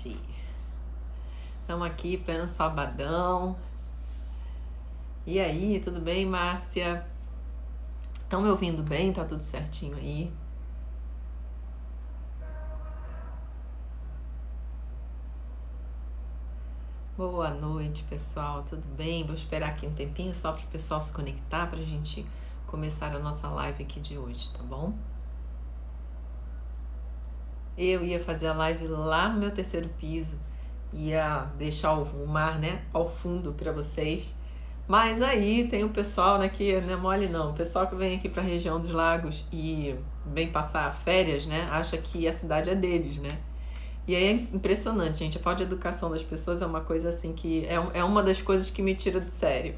noite. Estamos aqui pleno sabadão. E aí, tudo bem, Márcia? Estão me ouvindo bem? Tá tudo certinho aí? Boa noite, pessoal. Tudo bem? Vou esperar aqui um tempinho só para o pessoal se conectar para a gente começar a nossa live aqui de hoje, tá bom? Eu ia fazer a live lá no meu terceiro piso, ia deixar o mar, né, ao fundo para vocês. Mas aí tem o pessoal, né, que não é mole não, o pessoal que vem aqui para a região dos lagos e vem passar férias, né, acha que a cidade é deles, né? E aí é impressionante, gente, a falta de educação das pessoas é uma coisa assim que é uma das coisas que me tira do sério.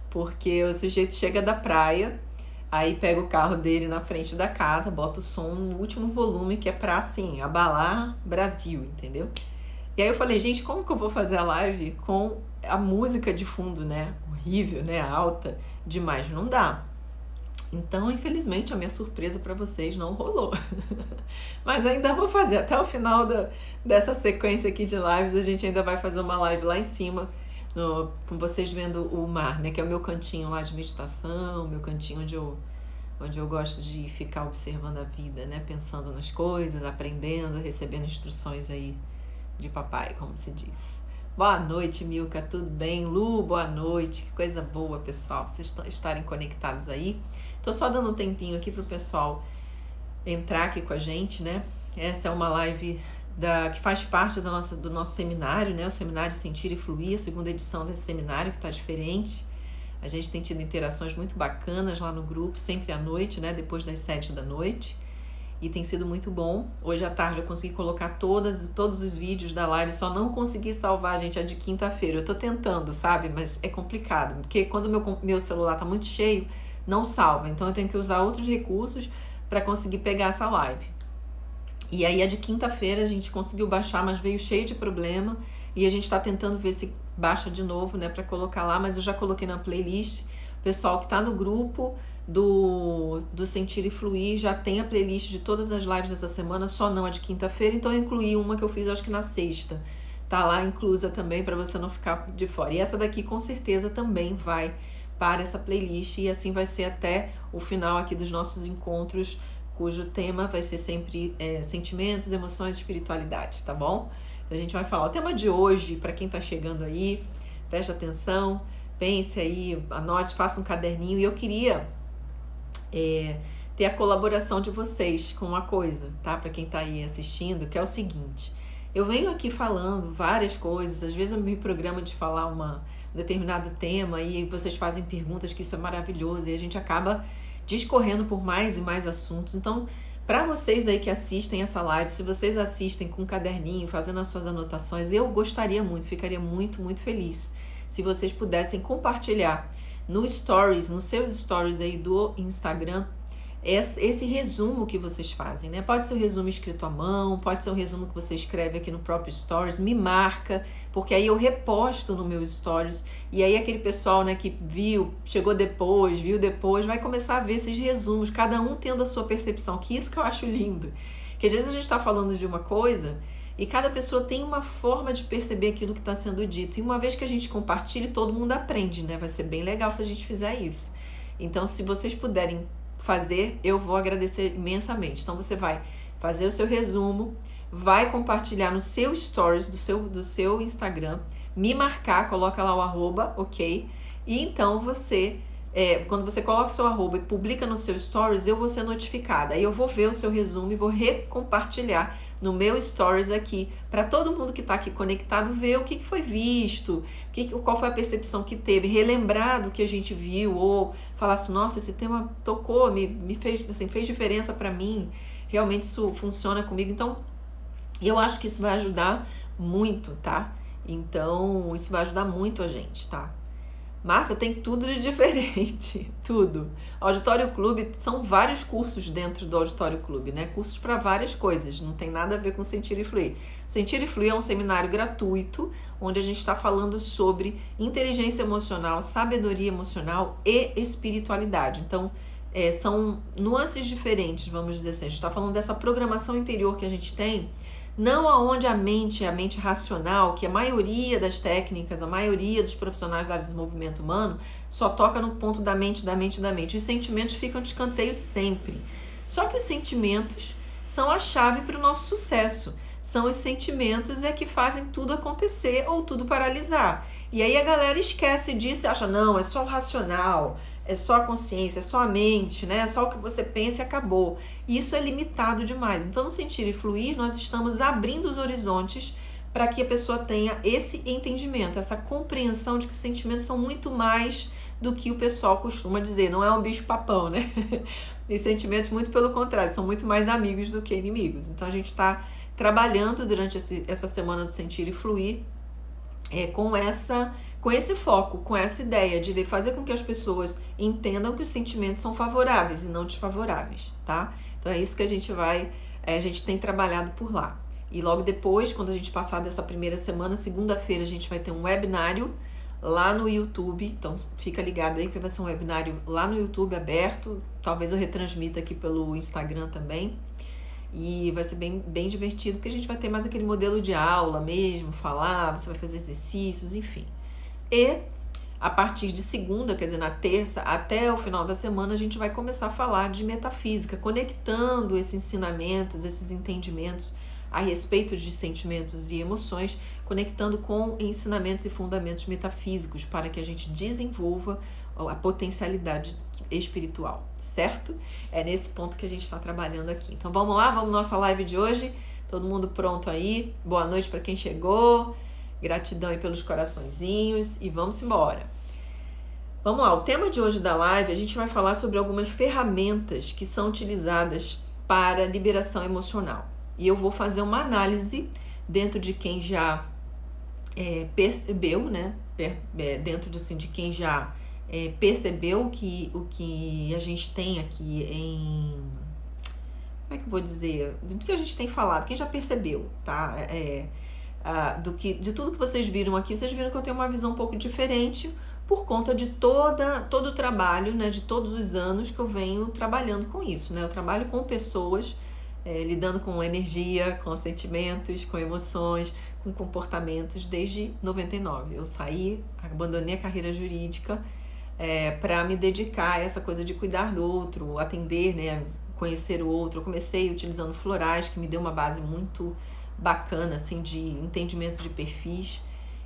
Porque o sujeito chega da praia, aí pega o carro dele na frente da casa, bota o som no último volume, que é pra, assim, abalar Brasil, entendeu? E aí eu falei, gente, como que eu vou fazer a live com a música de fundo, né? Horrível, né? Alta demais, não dá. Então, infelizmente, a minha surpresa para vocês não rolou. Mas ainda vou fazer. Até o final dessa sequência aqui de lives, a gente ainda vai fazer uma live lá em cima, com vocês vendo o mar, né? Que é o meu cantinho lá de meditação, meu cantinho onde eu gosto de ficar observando a vida, né? Pensando nas coisas, aprendendo, recebendo instruções aí de papai, como se diz. Boa noite, Milka, tudo bem? Lu, boa noite, que coisa boa, pessoal, vocês estarem conectados aí. Tô só dando um tempinho aqui pro pessoal entrar aqui com a gente, né? Essa é uma live que faz parte do nosso seminário, né? O Seminário Sentir e Fluir, a segunda edição desse seminário, que tá diferente. A gente tem tido interações muito bacanas lá no grupo, sempre à noite, né? Depois das 7 da noite. E tem sido muito bom. Hoje à tarde eu consegui colocar todos os vídeos da live, só não consegui salvar, gente, a de quinta-feira. Eu tô tentando, sabe? Mas é complicado, porque quando meu celular tá muito cheio, não salva. Então eu tenho que usar outros recursos para conseguir pegar essa live. E aí a de quinta-feira a gente conseguiu baixar, mas veio cheio de problema. E a gente tá tentando ver se baixa de novo, né, para colocar lá. Mas eu já coloquei na playlist. O pessoal que tá no grupo do Sentir e Fluir já tem a playlist de todas as lives dessa semana, só não a de quinta-feira, então eu incluí uma que eu fiz acho que na sexta, tá lá inclusa também para você não ficar de fora. E essa daqui com certeza também vai para essa playlist e assim vai ser até o final aqui dos nossos encontros, cujo tema vai ser sempre sentimentos, emoções e espiritualidade, tá bom? Então a gente vai falar o tema de hoje, para quem tá chegando aí, preste atenção, pense aí, anote, faça um caderninho, e eu queria ter a colaboração de vocês com uma coisa, tá? Para quem tá aí assistindo, que é o seguinte: eu venho aqui falando várias coisas, às vezes eu me programo de falar um determinado tema e vocês fazem perguntas, que isso é maravilhoso, e a gente acaba discorrendo por mais e mais assuntos. Então, para vocês aí que assistem essa live, se vocês assistem com um caderninho, fazendo as suas anotações, eu gostaria muito, ficaria muito, muito feliz se vocês pudessem compartilhar no stories, nos seus stories aí do Instagram, esse resumo que vocês fazem, né? Pode ser um resumo escrito à mão, pode ser um resumo que você escreve aqui no próprio stories, me marca, porque aí eu reposto no meu stories, e aí aquele pessoal, né, que viu depois, vai começar a ver esses resumos, cada um tendo a sua percepção, que isso que eu acho lindo, que às vezes a gente tá falando de uma coisa e cada pessoa tem uma forma de perceber aquilo que está sendo dito. E uma vez que a gente compartilha, todo mundo aprende, né? Vai ser bem legal se a gente fizer isso. Então, se vocês puderem fazer, eu vou agradecer imensamente. Então, você vai fazer o seu resumo, vai compartilhar no seu stories do seu Instagram, me marcar, coloca lá o arroba, ok? E então você... quando você coloca o seu arroba e publica no seu stories, eu vou ser notificada. Aí eu vou ver o seu resumo e vou recompartilhar no meu stories aqui, para todo mundo que está aqui conectado ver o que foi visto, qual foi a percepção que teve, relembrar do que a gente viu, ou falar assim, nossa, esse tema tocou, me fez, assim, fez diferença para mim, realmente isso funciona comigo. Então, eu acho que isso vai ajudar muito, tá? Então, isso vai ajudar muito a gente, tá? Márcia, tem tudo de diferente, tudo. Auditório Clube, são vários cursos dentro do Auditório Clube, né? Cursos para várias coisas, não tem nada a ver com Sentir e Fluir. Sentir e Fluir é um seminário gratuito, onde a gente está falando sobre inteligência emocional, sabedoria emocional e espiritualidade. Então, são nuances diferentes, vamos dizer assim. A gente está falando dessa programação interior que a gente tem Não aonde a mente racional, que a maioria das técnicas, a maioria dos profissionais da área de desenvolvimento humano, só toca no ponto da mente. Os sentimentos ficam de escanteio sempre. Só que os sentimentos são a chave para o nosso sucesso. São os sentimentos que fazem tudo acontecer ou tudo paralisar. E aí a galera esquece disso e acha, não, é só o racional, é só a consciência, é só a mente, né? É só o que você pensa e acabou. Isso é limitado demais. Então, no Sentir e Fluir, nós estamos abrindo os horizontes para que a pessoa tenha esse entendimento, essa compreensão de que os sentimentos são muito mais do que o pessoal costuma dizer. Não é um bicho-papão, né? Os sentimentos, muito pelo contrário, são muito mais amigos do que inimigos. Então, a gente está trabalhando durante essa semana do Sentir e Fluir com esse foco, com essa ideia de fazer com que as pessoas entendam que os sentimentos são favoráveis e não desfavoráveis, tá? Então é isso que a gente tem trabalhado por lá. E logo depois, quando a gente passar dessa primeira semana, segunda-feira, a gente vai ter um webinário lá no YouTube. Então fica ligado aí que vai ser um webinário lá no YouTube aberto. Talvez eu retransmita aqui pelo Instagram também. E vai ser bem, bem divertido, porque a gente vai ter mais aquele modelo de aula mesmo, falar, você vai fazer exercícios, enfim. E a partir de segunda, quer dizer, na terça, até o final da semana, a gente vai começar a falar de metafísica, conectando esses ensinamentos, esses entendimentos a respeito de sentimentos e emoções, conectando com ensinamentos e fundamentos metafísicos, para que a gente desenvolva a potencialidade espiritual, certo? É nesse ponto que a gente está trabalhando aqui. Então vamos lá, vamos à nossa live de hoje. Todo mundo pronto aí? Boa noite para quem chegou. Gratidão aí pelos coraçõezinhos e vamos embora. Vamos lá, o tema de hoje da live, a gente vai falar sobre algumas ferramentas que são utilizadas para liberação emocional. E eu vou fazer uma análise dentro de quem já percebeu, né? Dentro de quem já percebeu que o que a gente tem aqui como é que eu vou dizer? Do que a gente tem falado, quem já percebeu, tá? De tudo que vocês viram aqui, vocês viram que eu tenho uma visão um pouco diferente por conta de todo o trabalho, né? De todos os anos que eu venho trabalhando com isso, né? Eu trabalho com pessoas, lidando com energia, com sentimentos, com emoções, com comportamentos desde 99. Eu abandonei a carreira jurídica para me dedicar a essa coisa de cuidar do outro, atender, né, conhecer o outro. Eu comecei utilizando florais, que me deu uma base muito bacana, assim, de entendimento de perfis,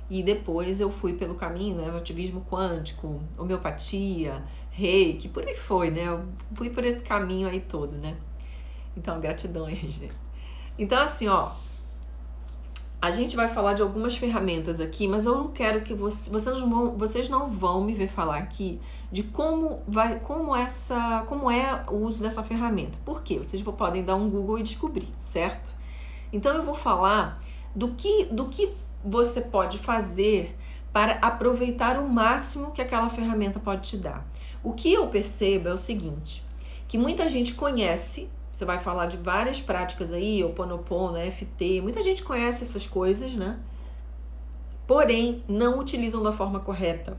e depois eu fui pelo caminho, né, ativismo quântico, homeopatia, reiki, por aí foi, né, eu fui por esse caminho aí todo, né. Então, gratidão aí, gente. Então, assim, a gente vai falar de algumas ferramentas aqui, mas eu não quero que vocês não vão me ver falar aqui de como é o uso dessa ferramenta. Por quê? Vocês podem dar um Google e descobrir, certo? Então eu vou falar do que você pode fazer para aproveitar o máximo que aquela ferramenta pode te dar. O que eu percebo é o seguinte, que muita gente conhece. Você vai falar de várias práticas aí, Ho'oponopono, EFT, muita gente conhece essas coisas, né? Porém, não utilizam da forma correta.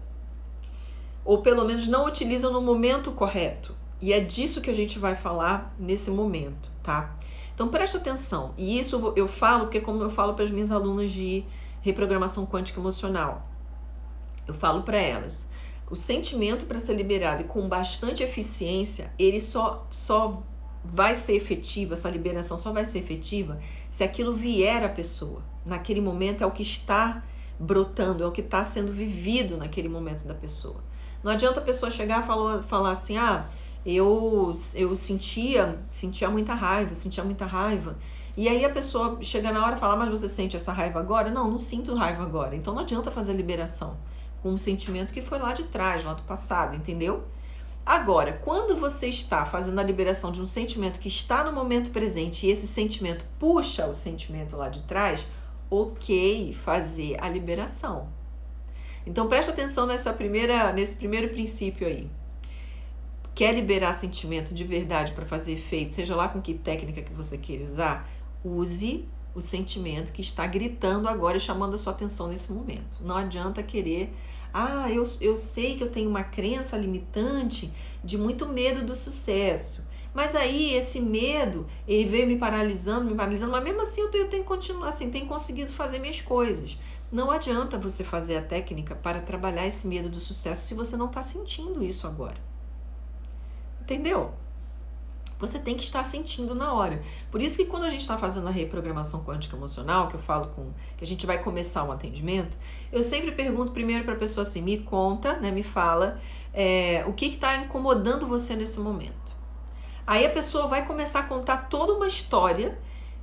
Ou pelo menos não utilizam no momento correto. E é disso que a gente vai falar nesse momento, tá? Então preste atenção. E isso eu falo porque como eu falo para as minhas alunas de reprogramação quântica emocional. Eu falo para elas, o sentimento para ser liberado e com bastante eficiência, ele só vai ser efetiva, essa liberação só vai ser efetiva se aquilo vier à pessoa. Naquele momento é o que está brotando, é o que está sendo vivido naquele momento da pessoa. Não adianta a pessoa chegar e falar assim, eu sentia muita raiva, e aí a pessoa chega na hora e fala, mas você sente essa raiva agora? Não sinto raiva agora. Então não adianta fazer a liberação com um sentimento que foi lá de trás, lá do passado, entendeu? Agora, quando você está fazendo a liberação de um sentimento que está no momento presente e esse sentimento puxa o sentimento lá de trás, ok, fazer a liberação. Então, preste atenção nesse primeiro princípio aí. Quer liberar sentimento de verdade para fazer efeito, seja lá com que técnica que você queira usar, use o sentimento que está gritando agora e chamando a sua atenção nesse momento. Não adianta querer... eu sei que eu tenho uma crença limitante de muito medo do sucesso. Mas aí esse medo, ele veio me paralisando, mas mesmo assim eu tenho que continuar, assim, tenho conseguido fazer minhas coisas. Não adianta você fazer a técnica para trabalhar esse medo do sucesso se você não está sentindo isso agora. Entendeu? Você tem que estar sentindo na hora. Por isso que quando a gente está fazendo a reprogramação quântica emocional, que eu falo que a gente vai começar um atendimento, eu sempre pergunto primeiro para a pessoa assim, me conta, né, me fala o que está incomodando você nesse momento. Aí a pessoa vai começar a contar toda uma história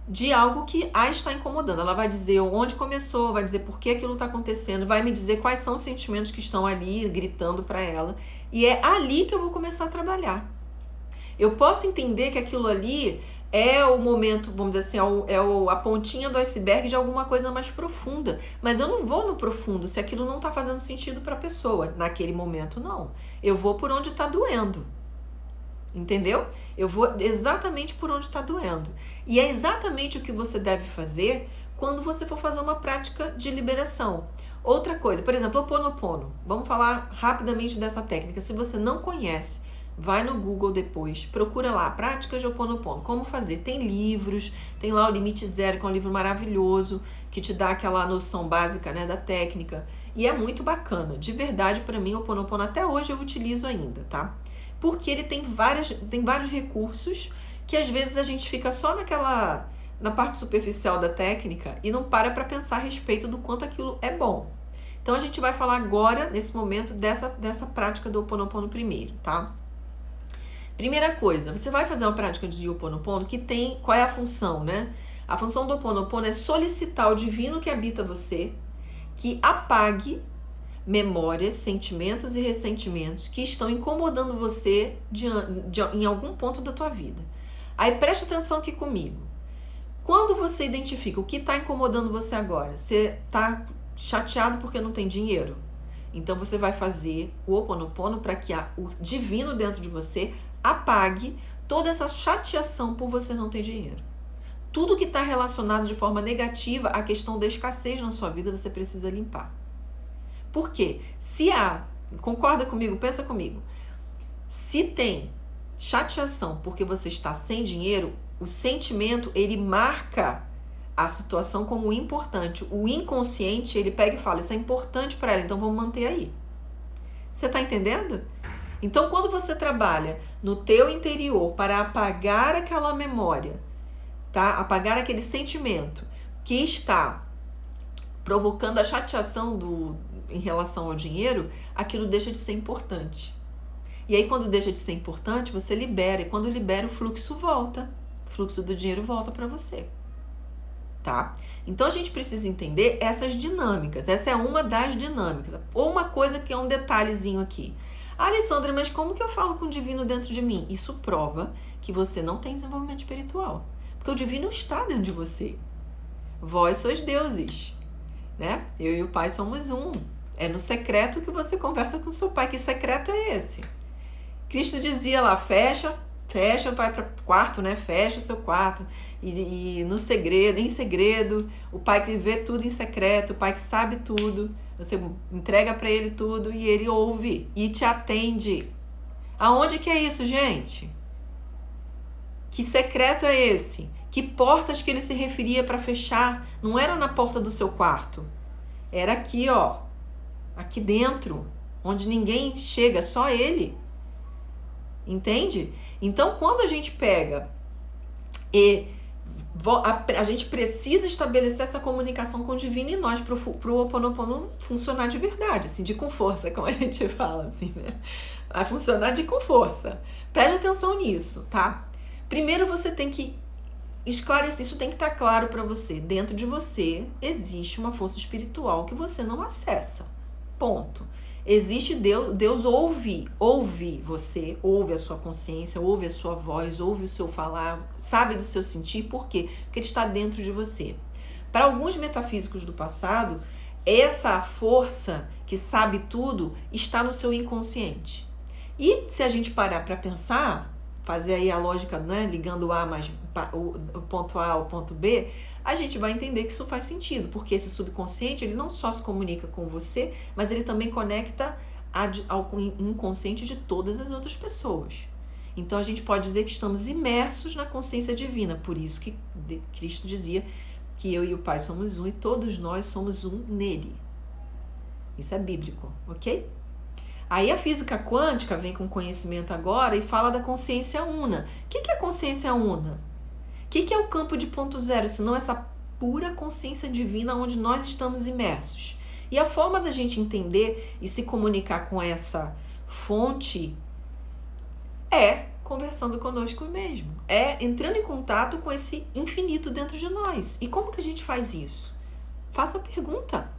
de algo que a está incomodando. Ela vai dizer onde começou, vai dizer por que aquilo está acontecendo, vai me dizer quais são os sentimentos que estão ali gritando para ela. E é ali que eu vou começar a trabalhar. Eu posso entender que aquilo ali é o momento, vamos dizer assim, a pontinha do iceberg de alguma coisa mais profunda. Mas eu não vou no profundo se aquilo não está fazendo sentido para a pessoa. Naquele momento, não. Eu vou por onde está doendo. Entendeu? Eu vou exatamente por onde está doendo. E é exatamente o que você deve fazer quando você for fazer uma prática de liberação. Outra coisa, por exemplo, o Ho'oponopono. Vamos falar rapidamente dessa técnica. Se você não conhece, vai no Google depois, procura lá, práticas de Ho'oponopono, como fazer. Tem livros, tem lá o Limite Zero, que é um livro maravilhoso, que te dá aquela noção básica, né, da técnica. E é muito bacana. De verdade, para mim, o Ho'oponopono até hoje eu utilizo ainda, tá? Porque ele tem vários recursos que às vezes a gente fica só na parte superficial da técnica e não para pensar a respeito do quanto aquilo é bom. Então a gente vai falar agora, nesse momento, dessa prática do Ho'oponopono primeiro, tá? Primeira coisa, você vai fazer uma prática de Ho'oponopono que tem, qual é a função, né? A função do Ho'oponopono é solicitar o divino que habita você, que apague memórias, sentimentos e ressentimentos que estão incomodando você em algum ponto da tua vida. Aí preste atenção aqui comigo. Quando você identifica o que está incomodando você agora, você está chateado porque não tem dinheiro? Então você vai fazer o Ho'oponopono para que o divino dentro de você apague toda essa chateação por você não ter dinheiro. Tudo que está relacionado de forma negativa à questão da escassez na sua vida, você precisa limpar. Por quê? Concorda comigo, pensa comigo, se tem chateação porque você está sem dinheiro, o sentimento, ele marca a situação como importante. O inconsciente, ele pega e fala, isso é importante para ela, então vamos manter aí. Você está entendendo? Então, quando você trabalha no teu interior para apagar aquela memória, tá? Apagar aquele sentimento que está provocando a chateação em relação ao dinheiro, aquilo deixa de ser importante. E aí, quando deixa de ser importante, você libera. E quando libera, o fluxo volta. O fluxo do dinheiro volta para você. Tá? Então, a gente precisa entender essas dinâmicas. Essa é uma das dinâmicas. Ou uma coisa que é um detalhezinho aqui. Alessandra, mas como que eu falo com o divino dentro de mim? Isso prova que você não tem desenvolvimento espiritual. Porque o divino está dentro de você. Vós sois deuses. Né? Eu e o Pai somos um. É no secreto que você conversa com o seu Pai. Que secreto é esse? Cristo dizia lá, fecha, vai para o quarto, né? Fecha o seu quarto. E no segredo, em segredo, o Pai que vê tudo em secreto, o Pai que sabe tudo, você entrega para Ele tudo e Ele ouve e te atende. Aonde que é isso, gente? Que secreto é esse? Que portas que Ele se referia para fechar? Não era na porta do seu quarto, era aqui, ó, aqui dentro, onde ninguém chega, só Ele. Entende? Então, quando a gente pega a gente precisa estabelecer essa comunicação com o divino em nós para o Ho'oponopono funcionar de verdade, assim, de com força, como a gente fala, assim, né? Vai funcionar com força. Preste atenção nisso, tá? Primeiro você tem que esclarecer, isso tem que estar claro para você. Dentro de você existe uma força espiritual que você não acessa. Ponto. Existe Deus ouve você, ouve a sua consciência, ouve a sua voz, ouve o seu falar, sabe do seu sentir, por quê? Porque ele está dentro de você. Para alguns metafísicos do passado, essa força que sabe tudo está no seu inconsciente. E se a gente parar para pensar, fazer aí a lógica, né, ligando o ponto A ao ponto B, a gente vai entender que isso faz sentido, porque esse subconsciente, ele não só se comunica com você, mas ele também conecta ao inconsciente de todas as outras pessoas. Então a gente pode dizer que estamos imersos na consciência divina. Por isso que Cristo dizia que eu e o Pai somos um e todos nós somos um nele. Isso é bíblico, ok? Aí a física quântica vem com conhecimento agora e fala da consciência una. O que é consciência una? O que é o campo de ponto zero, senão essa pura consciência divina onde nós estamos imersos? E a forma da gente entender e se comunicar com essa fonte é conversando conosco mesmo. É entrando em contato com esse infinito dentro de nós. E como que a gente faz isso? Faça a pergunta.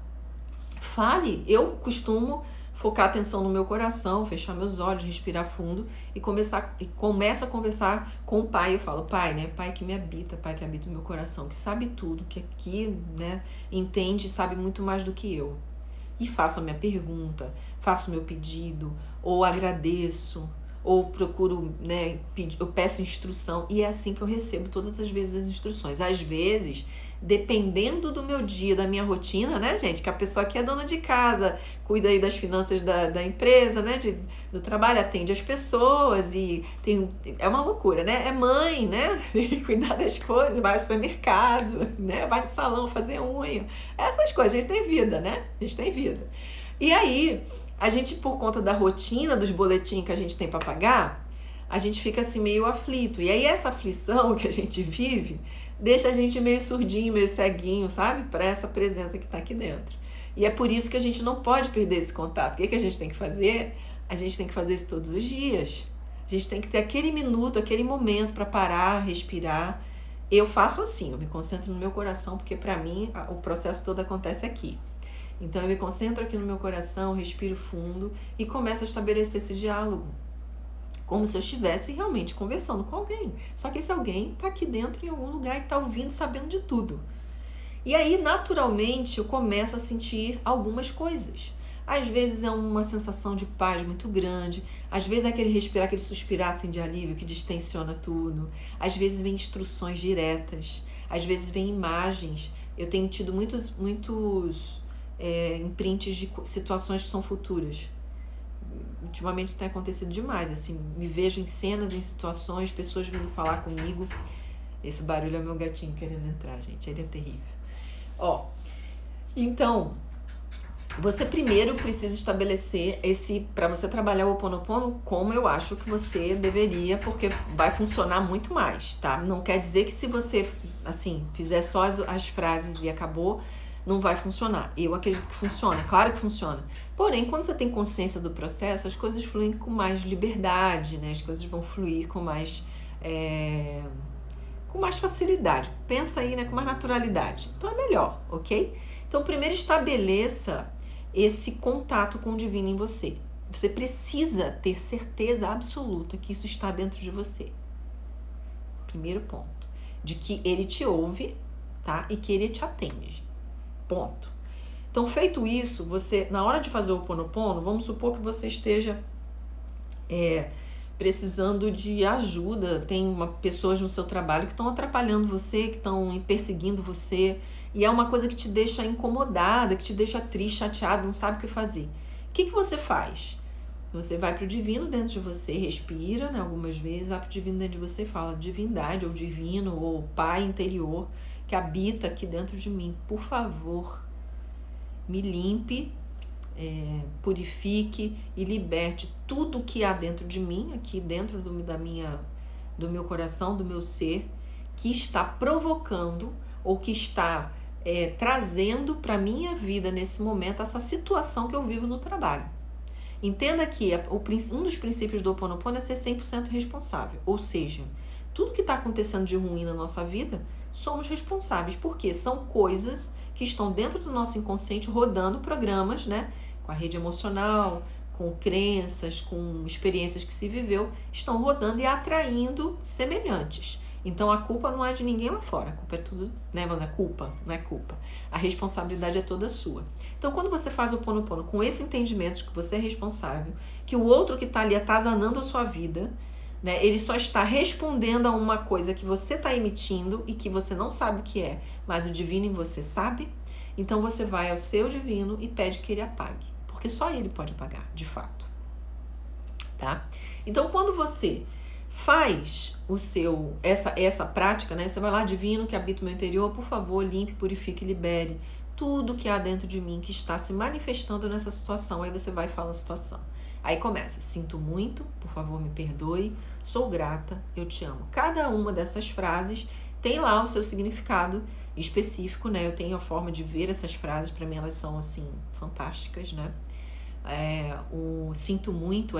Fale. Eu costumo focar a atenção no meu coração, fechar meus olhos, respirar fundo e começo a conversar com o Pai. Eu falo, Pai, né? Pai que me habita, Pai que habita o meu coração, que sabe tudo, que aqui, né, entende e sabe muito mais do que eu. E faço a minha pergunta, faço o meu pedido, ou agradeço, ou procuro, né, eu peço instrução. E é assim que eu recebo todas as vezes as instruções. Às vezes, dependendo do meu dia, da minha rotina, né, gente? Que a pessoa que é dona de casa, cuida aí das finanças da empresa, né? Do trabalho, atende as pessoas e é uma loucura, né? É mãe, né? Tem que cuidar das coisas, vai ao supermercado, né? Vai no salão fazer unha. Essas coisas, a gente tem vida, né? A gente tem vida. E aí, a gente, por conta da rotina, dos boletins que a gente tem para pagar, a gente fica assim meio aflito. E aí, essa aflição que a gente vive deixa a gente meio surdinho, meio ceguinho, sabe? Para essa presença que está aqui dentro. E é por isso que a gente não pode perder esse contato. O que a gente tem que fazer? A gente tem que fazer isso todos os dias. A gente tem que ter aquele minuto, aquele momento para parar, respirar. Eu faço assim, eu me concentro no meu coração, porque para mim o processo todo acontece aqui. Então eu me concentro aqui no meu coração, respiro fundo e começo a estabelecer esse diálogo. Como se eu estivesse realmente conversando com alguém. Só que esse alguém está aqui dentro em algum lugar e está ouvindo, sabendo de tudo. E aí, naturalmente, eu começo a sentir algumas coisas. Às vezes é uma sensação de paz muito grande. Às vezes é aquele respirar, aquele suspirar assim, de alívio que distensiona tudo. Às vezes vem instruções diretas. Às vezes vem imagens. Eu tenho tido muitos imprints de situações que são futuras. Ultimamente isso tem acontecido demais, assim, me vejo em cenas, em situações, pessoas vindo falar comigo. Esse barulho é meu gatinho querendo entrar, gente, ele é terrível. Então, você primeiro precisa estabelecer para você trabalhar o Ho'oponopono como eu acho que você deveria, porque vai funcionar muito mais, tá? Não quer dizer que se você, assim, fizer só as frases e acabou, não vai funcionar. Eu acredito que funciona, claro que funciona. Porém, quando você tem consciência do processo, as coisas fluem com mais liberdade, né? As coisas vão fluir com mais facilidade. Pensa aí, né? Com mais naturalidade. Então é melhor, ok? Então, primeiro estabeleça esse contato com o divino em você. Você precisa ter certeza absoluta que isso está dentro de você. Primeiro ponto. De que ele te ouve, tá? E que ele te atende. Ponto. Então, feito isso, você, na hora de fazer o Ho'oponopono, vamos supor que você esteja precisando de ajuda, tem pessoas no seu trabalho que estão atrapalhando você, que estão perseguindo você, e é uma coisa que te deixa incomodada, que te deixa triste, chateado, não sabe o que fazer. O que você faz? Você vai para o divino dentro de você, respira, né, algumas vezes, vai para o divino dentro de você e fala, divindade, ou divino, ou pai interior, que habita aqui dentro de mim, por favor, me limpe, purifique e liberte tudo que há dentro de mim, aqui dentro do meu coração, do meu ser, que está provocando ou que está trazendo para a minha vida nesse momento essa situação que eu vivo no trabalho. Entenda que um dos princípios do Ho'oponopono é ser 100% responsável, ou seja, tudo que está acontecendo de ruim na nossa vida, somos responsáveis, porque são coisas que estão dentro do nosso inconsciente rodando programas, né? Com a rede emocional, com crenças, com experiências que se viveu, estão rodando e atraindo semelhantes. Então a culpa não é de ninguém lá fora, a culpa é tudo, né? Mas a culpa não é culpa. A responsabilidade é toda sua. Então quando você faz o Ho'oponopono com esse entendimento de que você é responsável, que o outro que está ali atazanando a sua vida, né, ele só está respondendo a uma coisa que você está emitindo e que você não sabe o que é, mas o divino em você sabe, então você vai ao seu divino e pede que ele apague, porque só ele pode apagar, de fato, tá? Então, quando você Faz essa prática, né? Você vai lá, divino que habita o meu interior, por favor, limpe, purifique e libere tudo que há dentro de mim que está se manifestando nessa situação. Aí você vai e fala a situação. Aí começa, sinto muito, por favor, me perdoe, sou grata, eu te amo. Cada uma dessas frases tem lá o seu significado específico, né? Eu tenho a forma de ver essas frases, para mim elas são, assim, fantásticas, né? O sinto muito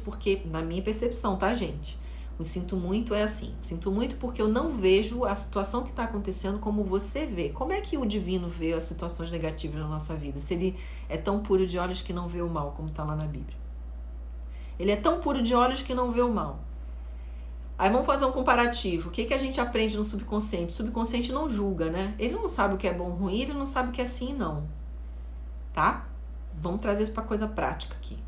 porque, na minha percepção, tá, gente? O sinto muito é assim, sinto muito porque eu não vejo a situação que está acontecendo como você vê. Como é que o divino vê as situações negativas na nossa vida? Se ele é tão puro de olhos que não vê o mal, como está lá na Bíblia. Ele é tão puro de olhos que não vê o mal. Aí vamos fazer um comparativo. O que a gente aprende no subconsciente? O subconsciente não julga, né? Ele não sabe o que é bom ou ruim, ele não sabe o que é sim e não. Tá? Vamos trazer isso para coisa prática aqui.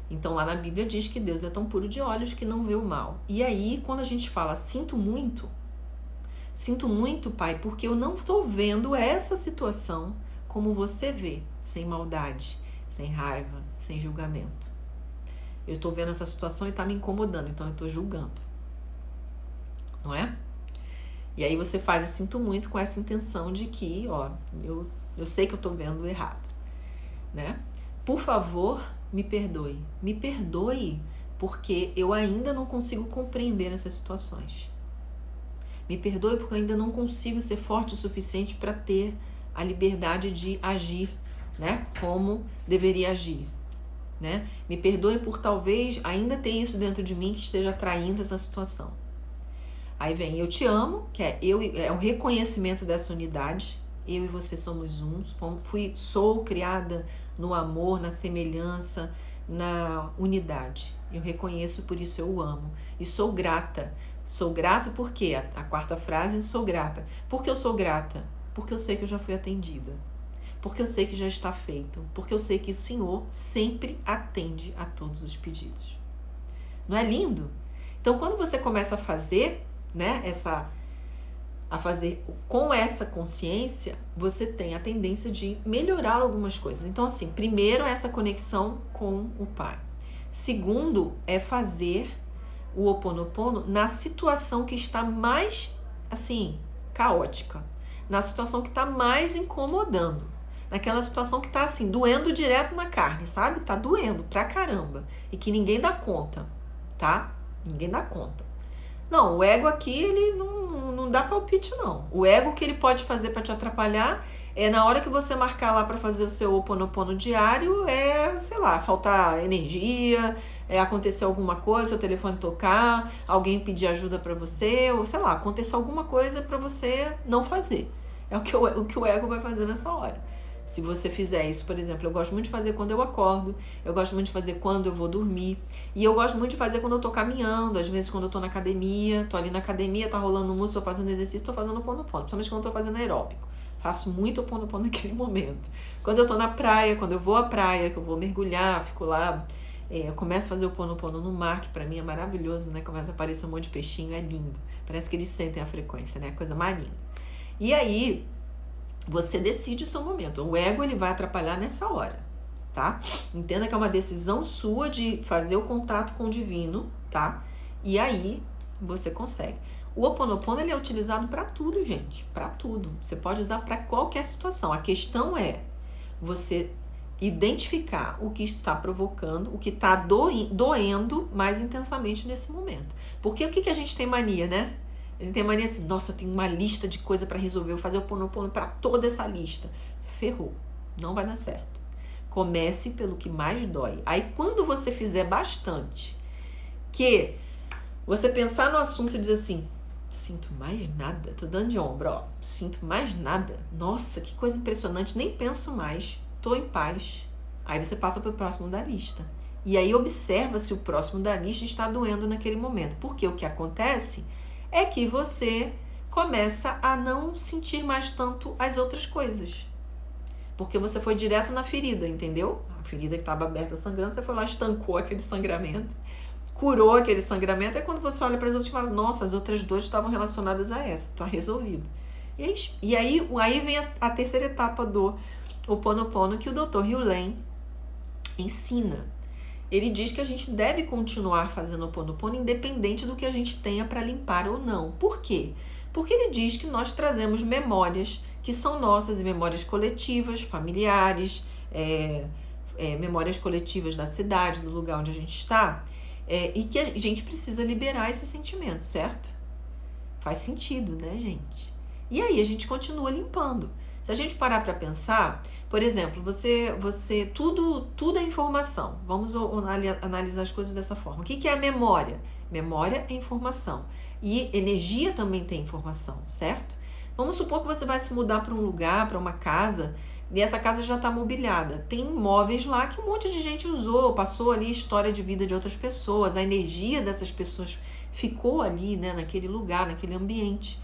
Então, lá na Bíblia diz que Deus é tão puro de olhos que não vê o mal. E aí, quando a gente fala sinto muito, Pai, porque eu não estou vendo essa situação como você vê, sem maldade, sem raiva, sem julgamento. Eu estou vendo essa situação e está me incomodando, então eu estou julgando. Não é? E aí você faz o sinto muito com essa intenção de que, eu sei que eu estou vendo errado, né? Por favor, me perdoe. Me perdoe porque eu ainda não consigo compreender essas situações. Me perdoe porque eu ainda não consigo ser forte o suficiente para ter a liberdade de agir, né? Como deveria agir, né? Me perdoe por talvez ainda ter isso dentro de mim que esteja atraindo essa situação. Aí vem eu te amo, que é o reconhecimento dessa unidade. Eu e você somos um. Sou criada no amor, na semelhança, na unidade. Eu reconheço, por isso eu amo. E sou grata. Sou grata porque, a quarta frase, sou grata. Por que eu sou grata? Porque eu sei que eu já fui atendida. Porque eu sei que já está feito. Porque eu sei que o Senhor sempre atende a todos os pedidos. Não é lindo? Então, quando você começa a fazer, né, a fazer com essa consciência, você tem a tendência de melhorar algumas coisas. Então, assim, primeiro essa conexão com o Pai. Segundo, é fazer o Ho'oponopono na situação que está mais, assim, caótica. Na situação que está mais incomodando. Naquela situação que está, assim, doendo direto na carne, sabe? Tá doendo pra caramba. E que ninguém dá conta, tá? Ninguém dá conta. Não, o ego aqui, ele não dá palpite, não. O ego que ele pode fazer para te atrapalhar é na hora que você marcar lá para fazer o seu Ho'oponopono diário, sei lá, faltar energia, acontecer alguma coisa, seu telefone tocar, alguém pedir ajuda para você, ou sei lá, acontecer alguma coisa para você não fazer. É o que o ego vai fazer nessa hora. Se você fizer isso, por exemplo, eu gosto muito de fazer quando eu acordo, eu gosto muito de fazer quando eu vou dormir, e eu gosto muito de fazer quando eu tô caminhando, às vezes quando eu tô na academia, tô ali na academia, tá rolando música, tô fazendo exercício, tô fazendo Ho'oponopono, principalmente quando eu tô fazendo aeróbico. Faço muito Ho'oponopono naquele momento. Quando eu tô na praia, quando eu vou à praia, que eu vou mergulhar, fico lá, eu começo a fazer o Ho'oponopono no mar, que pra mim é maravilhoso, né? Começa a aparecer um monte de peixinho, é lindo. Parece que eles sentem a frequência, né? Coisa mais linda. E aí, você decide o seu momento. O ego, ele vai atrapalhar nessa hora, tá? Entenda que é uma decisão sua de fazer o contato com o divino, tá? E aí, você consegue. O Ho'oponopono, ele é utilizado para tudo, gente. Para tudo. Você pode usar para qualquer situação. A questão é você identificar o que está provocando, o que está doendo mais intensamente nesse momento. Porque o que a gente tem mania, né? A gente tem mania assim, nossa, eu tenho uma lista de coisa para resolver, eu vou fazer o Ho'oponopono para toda essa lista. Ferrou, não vai dar certo. Comece pelo que mais dói. Aí quando você fizer bastante, que você pensar no assunto e dizer assim, sinto mais nada, tô dando de ombro, ó, sinto mais nada. Nossa, que coisa impressionante, nem penso mais, tô em paz. Aí você passa pro próximo da lista. E aí observa se o próximo da lista está doendo naquele momento. Porque o que acontece é que você começa a não sentir mais tanto as outras coisas. Porque você foi direto na ferida, entendeu? A ferida que estava aberta sangrando, você foi lá, estancou aquele sangramento, curou aquele sangramento, é quando você olha para as outras e fala, nossa, as outras dores estavam relacionadas a essa, tá resolvido. E aí vem a terceira etapa do Ho'oponopono que o Dr. Hugh Lane ensina. ele diz que a gente deve continuar fazendo Ho'oponopono independente do que a gente tenha para limpar ou não. Por quê? Porque ele diz que nós trazemos memórias que são nossas, e memórias coletivas, familiares, memórias coletivas da cidade, do lugar onde a gente está, e que a gente precisa liberar esse sentimento, certo? Faz sentido, né, gente? E aí a gente continua limpando. Se a gente parar para pensar, por exemplo, tudo é informação. Vamos analisar as coisas dessa forma. O que é a memória? Memória é informação. E energia também tem informação, certo? Vamos supor que você vai se mudar para um lugar, para uma casa, e essa casa já está mobiliada. Tem móveis lá que um monte de gente usou, passou ali a história de vida de outras pessoas, a energia dessas pessoas ficou ali, né, naquele lugar, naquele ambiente.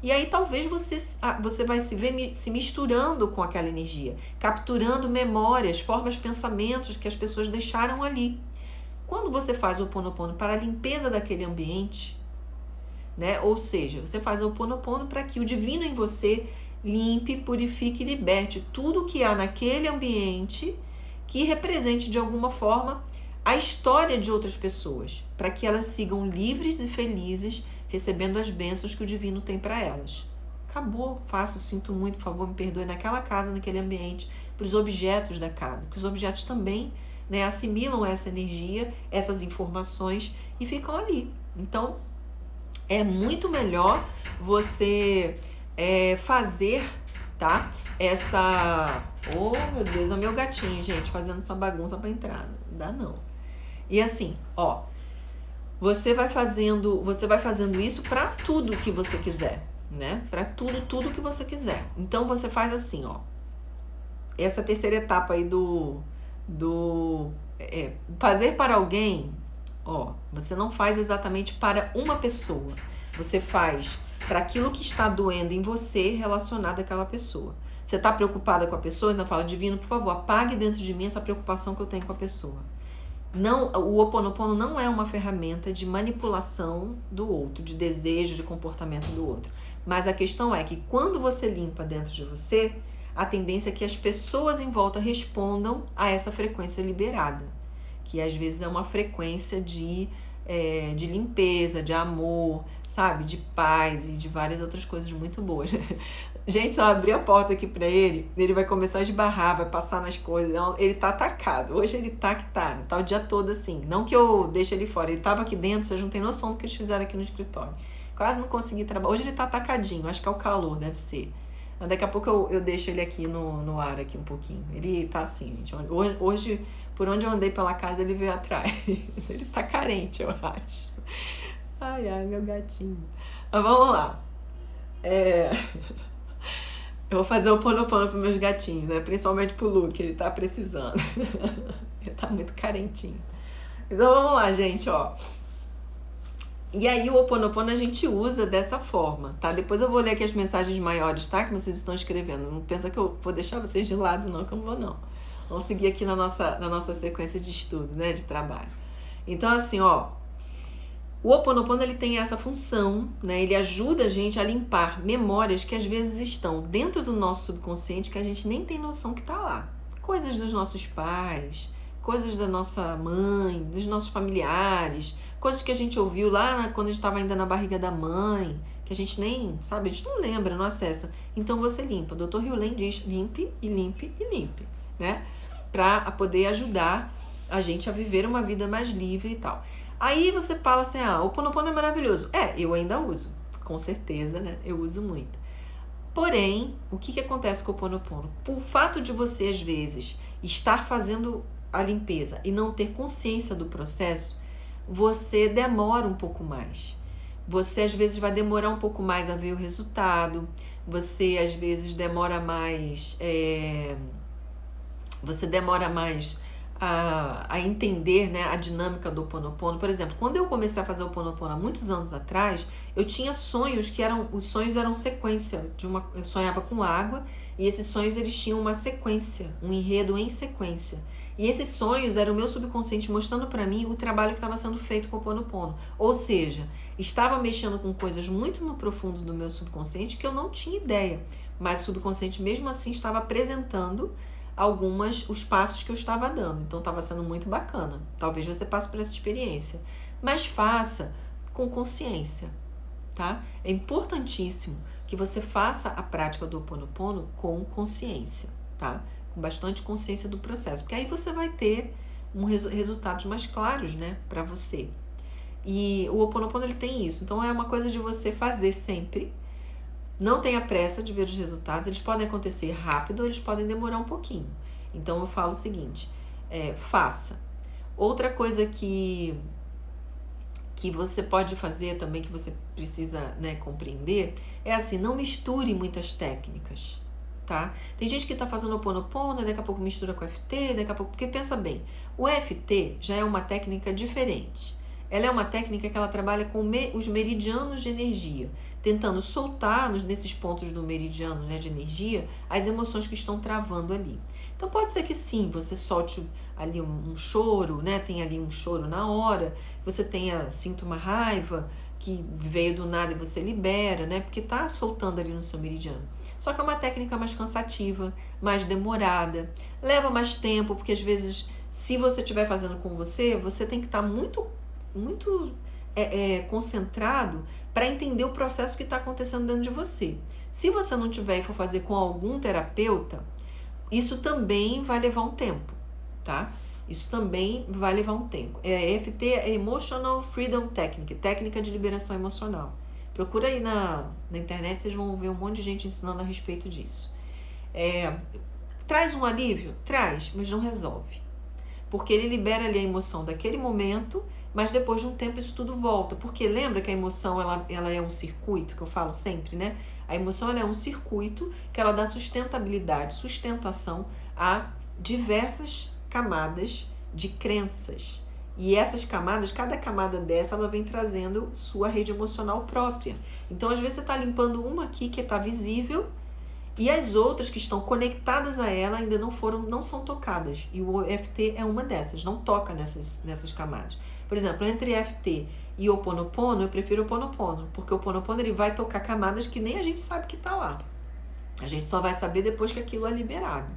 E aí talvez você vai se ver se misturando com aquela energia, capturando memórias, formas, pensamentos que as pessoas deixaram ali. Quando você faz o Ho'oponopono para a limpeza daquele ambiente, né? Ou seja, você faz o Ho'oponopono para que o divino em você limpe, purifique e liberte tudo que há naquele ambiente que represente de alguma forma a história de outras pessoas, para que elas sigam livres e felizes, recebendo as bênçãos que o divino tem para elas. Acabou, faço, sinto muito, por favor, me perdoe, naquela casa, naquele ambiente, para os objetos da casa, porque os objetos também, né, assimilam essa energia, essas informações e ficam ali. Então, é muito melhor você fazer, tá? Oh, meu Deus, é o meu gatinho, gente, fazendo essa bagunça para entrar. Não dá não. E assim, ó, você vai fazendo isso para tudo que você quiser, né? Para tudo que você quiser. Então você faz assim, ó. Essa terceira etapa aí fazer para alguém, ó, você não faz exatamente para uma pessoa. Você faz para aquilo que está doendo em você relacionado àquela pessoa. Você está preocupada com a pessoa, ainda fala, divino, por favor, apague dentro de mim essa preocupação que eu tenho com a pessoa. Não, o Ho'oponopono não é uma ferramenta de manipulação do outro, de desejo, de comportamento do outro. Mas a questão é que quando você limpa dentro de você, a tendência é que as pessoas em volta respondam a essa frequência liberada, que às vezes é uma frequência de limpeza, de amor, sabe? De paz e de várias outras coisas muito boas. Gente, se eu abrir a porta aqui pra ele vai começar a esbarrar, vai passar nas coisas. Ele tá atacado. Hoje ele tá o dia todo assim. Não que eu deixe ele fora. Ele tava aqui dentro, vocês não têm noção do que eles fizeram aqui no escritório. Quase não consegui trabalhar. Hoje ele tá atacadinho, acho que é o calor, deve ser. Mas daqui a pouco eu deixo ele aqui no ar aqui um pouquinho. Ele tá assim, gente. Hoje, por onde eu andei pela casa, ele veio atrás. Ele tá carente, eu acho. Ai, meu gatinho. Mas vamos lá. Eu vou fazer o Ho'oponopono para meus gatinhos, né? Principalmente pro Luke, ele tá precisando. Ele tá muito carentinho. Então vamos lá, gente, ó. E aí o Ho'oponopono a gente usa dessa forma, tá? Depois eu vou ler aqui as mensagens maiores, tá? Que vocês estão escrevendo. Não pensa que eu vou deixar vocês de lado, não, que eu não vou, não. Vamos seguir aqui na nossa sequência de estudo, né? De trabalho. Então, assim, ó. O Ho'oponopono, ele tem essa função, né? Ele ajuda a gente a limpar memórias que às vezes estão dentro do nosso subconsciente que a gente nem tem noção que tá lá. Coisas dos nossos pais, coisas da nossa mãe, dos nossos familiares, coisas que a gente ouviu lá quando a gente estava ainda na barriga da mãe, que a gente nem, sabe, a gente não lembra, não acessa. Então você limpa. O Dr. Hewlett diz limpe e limpe e limpe, né? Para poder ajudar a gente a viver uma vida mais livre e tal. Aí você fala assim, o Ho'oponopono é maravilhoso. Eu ainda uso, com certeza, né? Eu uso muito. Porém, o que acontece com o Ho'oponopono? Por fato de você, às vezes, estar fazendo a limpeza e não ter consciência do processo, você demora um pouco mais. Você, às vezes, vai demorar um pouco mais a ver o resultado. Você, às vezes, demora mais... Você demora mais a entender, né, a dinâmica do Ho'oponopono. Por exemplo, quando eu comecei a fazer o Ho'oponopono há muitos anos atrás, eu tinha sonhos os sonhos eram sequência. Eu sonhava com água e esses sonhos eles tinham uma sequência, um enredo em sequência. E esses sonhos eram o meu subconsciente mostrando para mim o trabalho que estava sendo feito com o Ho'oponopono. Ou seja, estava mexendo com coisas muito no profundo do meu subconsciente que eu não tinha ideia. Mas o subconsciente mesmo assim estava apresentando os passos que eu estava dando. Então estava sendo muito bacana. Talvez você passe por essa experiência, mas faça com consciência, tá? É importantíssimo que você faça a prática do Ho'oponopono com consciência, tá? Com bastante consciência do processo, porque aí você vai ter resultados mais claros, né, para você. E o Ho'oponopono, ele tem isso. Então é uma coisa de você fazer sempre. Não tenha pressa de ver os resultados. Eles podem acontecer rápido ou eles podem demorar um pouquinho. Então eu falo o seguinte, faça. Outra coisa que você pode fazer também, que você precisa, né, compreender, é assim, não misture muitas técnicas, tá? Tem gente que tá fazendo Ho'oponopono, daqui a pouco mistura com FT, daqui a pouco... Porque pensa bem, o FT já é uma técnica diferente. Ela é uma técnica que ela trabalha com os meridianos de energia, tentando soltar nesses pontos do meridiano, né, de energia, as emoções que estão travando ali. Então pode ser que sim, você solte ali um choro, né? Tem ali um choro na hora, você sinta uma raiva que veio do nada e você libera, né? Porque tá soltando ali no seu meridiano. Só que é uma técnica mais cansativa, mais demorada, leva mais tempo, porque às vezes, se você estiver fazendo com você tem que estar muito concentrado para entender o processo que está acontecendo dentro de você. Se você não tiver e for fazer com algum terapeuta, isso também vai levar um tempo, tá? Isso também vai levar um tempo. EFT é Emotional Freedom Technique, técnica de liberação emocional. Procura aí na internet, vocês vão ver um monte de gente ensinando a respeito disso. Traz um alívio? Traz, mas não resolve. Porque ele libera ali a emoção daquele momento, mas depois de um tempo isso tudo volta. Porque lembra que a emoção ela é um circuito, que eu falo sempre, né? A emoção ela é um circuito que ela dá sustentação a diversas camadas de crenças. E essas camadas, cada camada dessa, ela vem trazendo sua rede emocional própria. Então, às vezes, você está limpando uma aqui que está visível e as outras que estão conectadas a ela ainda não são tocadas. E o EFT é uma dessas, não toca nessas camadas. Por exemplo, entre EFT e o Ho'oponopono, eu prefiro o Ho'oponopono, porque o Ho'oponopono ele vai tocar camadas que nem a gente sabe que está lá. A gente só vai saber depois que aquilo é liberado.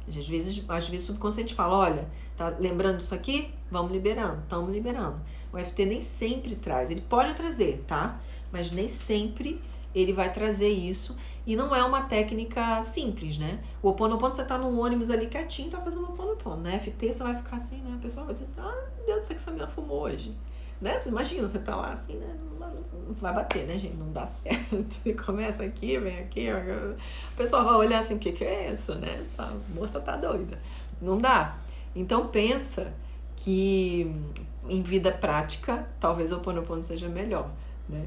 Às vezes o subconsciente fala, olha, tá lembrando disso aqui? Vamos liberando, estamos liberando. O EFT nem sempre traz, ele pode trazer, tá? Mas nem sempre ele vai trazer isso. E não é uma técnica simples, né? O Ho'oponopono, você tá num ônibus ali quietinho, tá fazendo o Ho'oponopono. Na EFT você vai ficar assim, né? A pessoa vai dizer assim, meu Deus do céu, que essa menina fumou hoje. Né? Você imagina, você tá lá assim, né? Não vai bater, né, gente? Não dá certo. Começa aqui, vem aqui. O pessoal vai olhar assim, o que é isso, né? Essa moça tá doida. Não dá. Então pensa que em vida prática, talvez o Ho'oponopono seja melhor, né?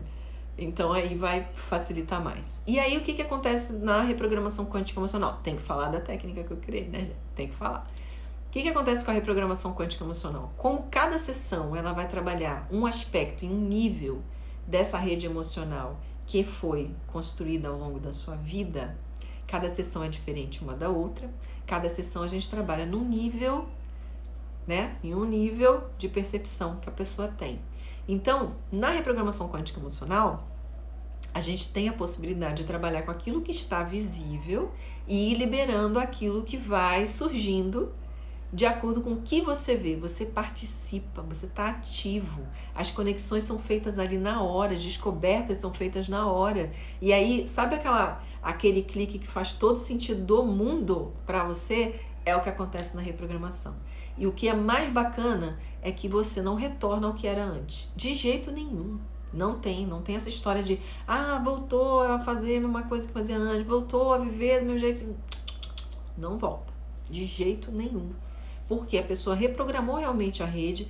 Então aí vai facilitar mais. E aí o que acontece na reprogramação quântica emocional? Tem que falar da técnica que eu criei, né, gente? Tem que falar. O que acontece com a reprogramação quântica emocional? Como cada sessão ela vai trabalhar um aspecto e um nível dessa rede emocional que foi construída ao longo da sua vida, cada sessão é diferente uma da outra, cada sessão a gente trabalha num nível, né? Em um nível de percepção que a pessoa tem. Então, na reprogramação quântica emocional, a gente tem a possibilidade de trabalhar com aquilo que está visível e ir liberando aquilo que vai surgindo de acordo com o que você vê. Você participa, você está ativo, as conexões são feitas ali na hora, as descobertas são feitas na hora. E aí, sabe aquele clique que faz todo sentido do mundo para você? É o que acontece na reprogramação. E o que é mais bacana é que você não retorna ao que era antes. De jeito nenhum. Não tem essa história de voltou a fazer a mesma coisa que fazia antes, voltou a viver do meu jeito. Não volta. De jeito nenhum. Porque a pessoa reprogramou realmente a rede,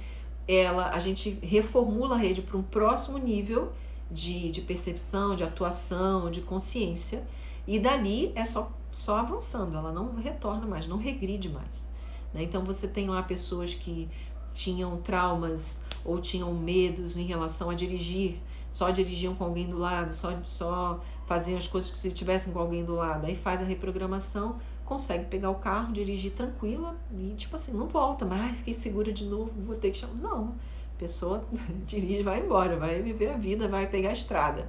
a gente reformula a rede para um próximo nível de percepção, de atuação, de consciência, e dali é só avançando, ela não retorna mais, não regride mais. Né? Então você tem lá pessoas que tinham traumas ou tinham medos em relação a dirigir, só dirigiam com alguém do lado, só faziam as coisas que se tivessem com alguém do lado, aí faz a reprogramação, consegue pegar o carro, dirigir tranquila e tipo assim, não volta, mas fiquei segura de novo, vou ter que chamar. Não, a pessoa dirige, vai embora, vai viver a vida, vai pegar a estrada.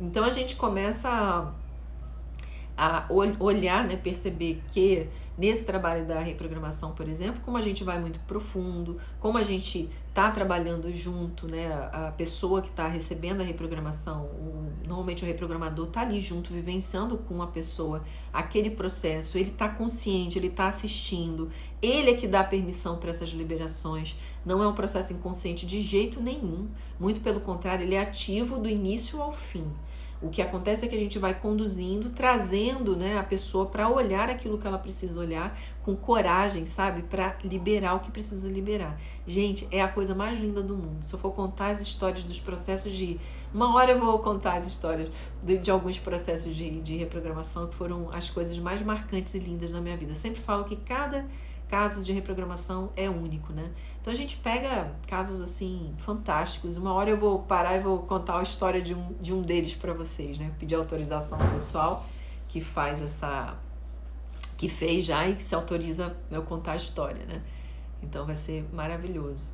Então a gente começa a olhar, né, perceber que nesse trabalho da reprogramação, por exemplo, como a gente vai muito profundo, como a gente está trabalhando junto, né? A pessoa que está recebendo a reprogramação, normalmente o reprogramador está ali junto, vivenciando com a pessoa aquele processo, ele está consciente, ele está assistindo, ele é que dá permissão para essas liberações, não é um processo inconsciente de jeito nenhum, muito pelo contrário, ele é ativo do início ao fim. O que acontece é que a gente vai conduzindo, trazendo, né, a pessoa para olhar aquilo que ela precisa olhar com coragem, sabe? Para liberar o que precisa liberar. Gente, é a coisa mais linda do mundo. Se eu for contar as histórias dos processos de... Uma hora eu vou contar as histórias de alguns processos de reprogramação que foram as coisas mais marcantes e lindas na minha vida. Eu sempre falo que cada caso de reprogramação é único, né? Então a gente pega casos assim fantásticos. Uma hora eu vou parar e vou contar a história de um deles para vocês, né? Pedir autorização ao pessoal que faz que fez já e que se autoriza eu contar a história, né? Então vai ser maravilhoso.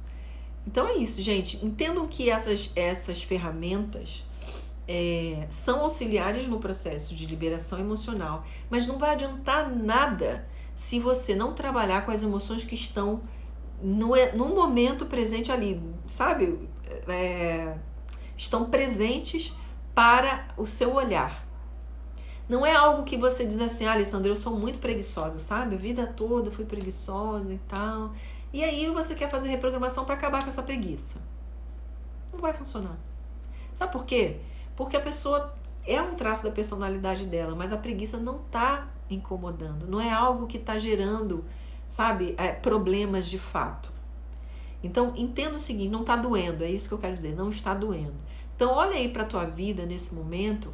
Então é isso, gente. Entendam que essas ferramentas são auxiliares no processo de liberação emocional, mas não vai adiantar nada se você não trabalhar com as emoções que estão no momento presente ali, sabe? Estão presentes para o seu olhar. Não é algo que você diz assim, Alessandra, eu sou muito preguiçosa, sabe? A vida toda fui preguiçosa e tal. E aí você quer fazer reprogramação para acabar com essa preguiça. Não vai funcionar. Sabe por quê? Porque a pessoa é um traço da personalidade dela, mas a preguiça não está incomodando. Não é algo que está gerando, sabe, problemas de fato. Então, entenda o seguinte, não está doendo, é isso que eu quero dizer, não está doendo. Então, olha aí para a tua vida nesse momento,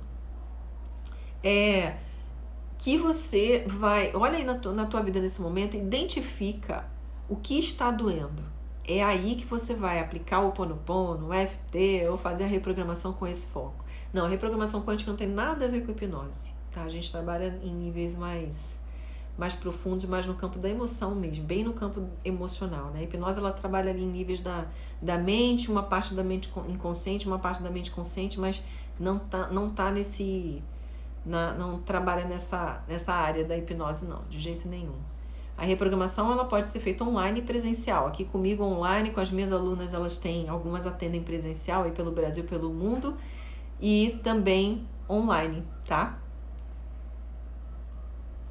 que você vai, olha aí na tua vida nesse momento, identifica o que está doendo. É aí que você vai aplicar o Ho'oponopono, o EFT, ou fazer a reprogramação com esse foco. Não, a reprogramação quântica não tem nada a ver com hipnose, tá? A gente trabalha em níveis mais profundos, mais no campo da emoção mesmo, bem no campo emocional, né? A hipnose, ela trabalha ali em níveis da mente, uma parte da mente inconsciente, uma parte da mente consciente, mas não trabalha nessa área da hipnose, não, de jeito nenhum. A reprogramação, ela pode ser feita online e presencial. Aqui comigo online, com as minhas alunas, algumas atendem presencial aí pelo Brasil, pelo mundo, e também online, tá?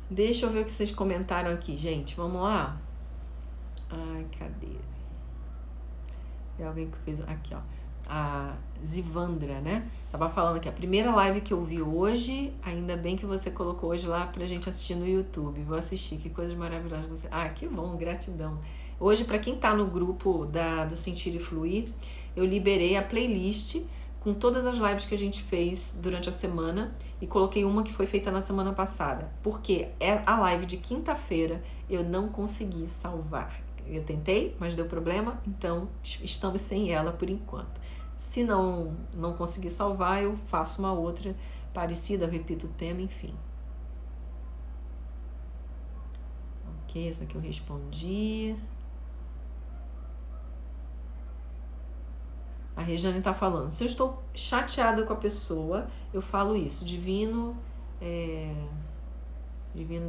Deixa eu ver o que vocês comentaram aqui, gente. Vamos lá? Ai, cadê? Tem alguém que fez... Aqui, ó. A Zivandra, né? Tava falando aqui, a primeira live que eu vi hoje, ainda bem que você colocou hoje lá pra gente assistir no YouTube. Vou assistir, que coisas maravilhosas você... que bom, gratidão. Hoje, pra quem tá no grupo do Sentir e Fluir, eu liberei a playlist com todas as lives que a gente fez durante a semana e coloquei uma que foi feita na semana passada. Porque a live de quinta-feira eu não consegui salvar. Eu tentei, mas deu problema, então estamos sem ela por enquanto. Se não conseguir salvar, eu faço uma outra parecida, eu repito o tema, enfim. Ok, essa aqui eu respondi. A Regiane tá falando, se eu estou chateada com a pessoa, eu falo isso, divino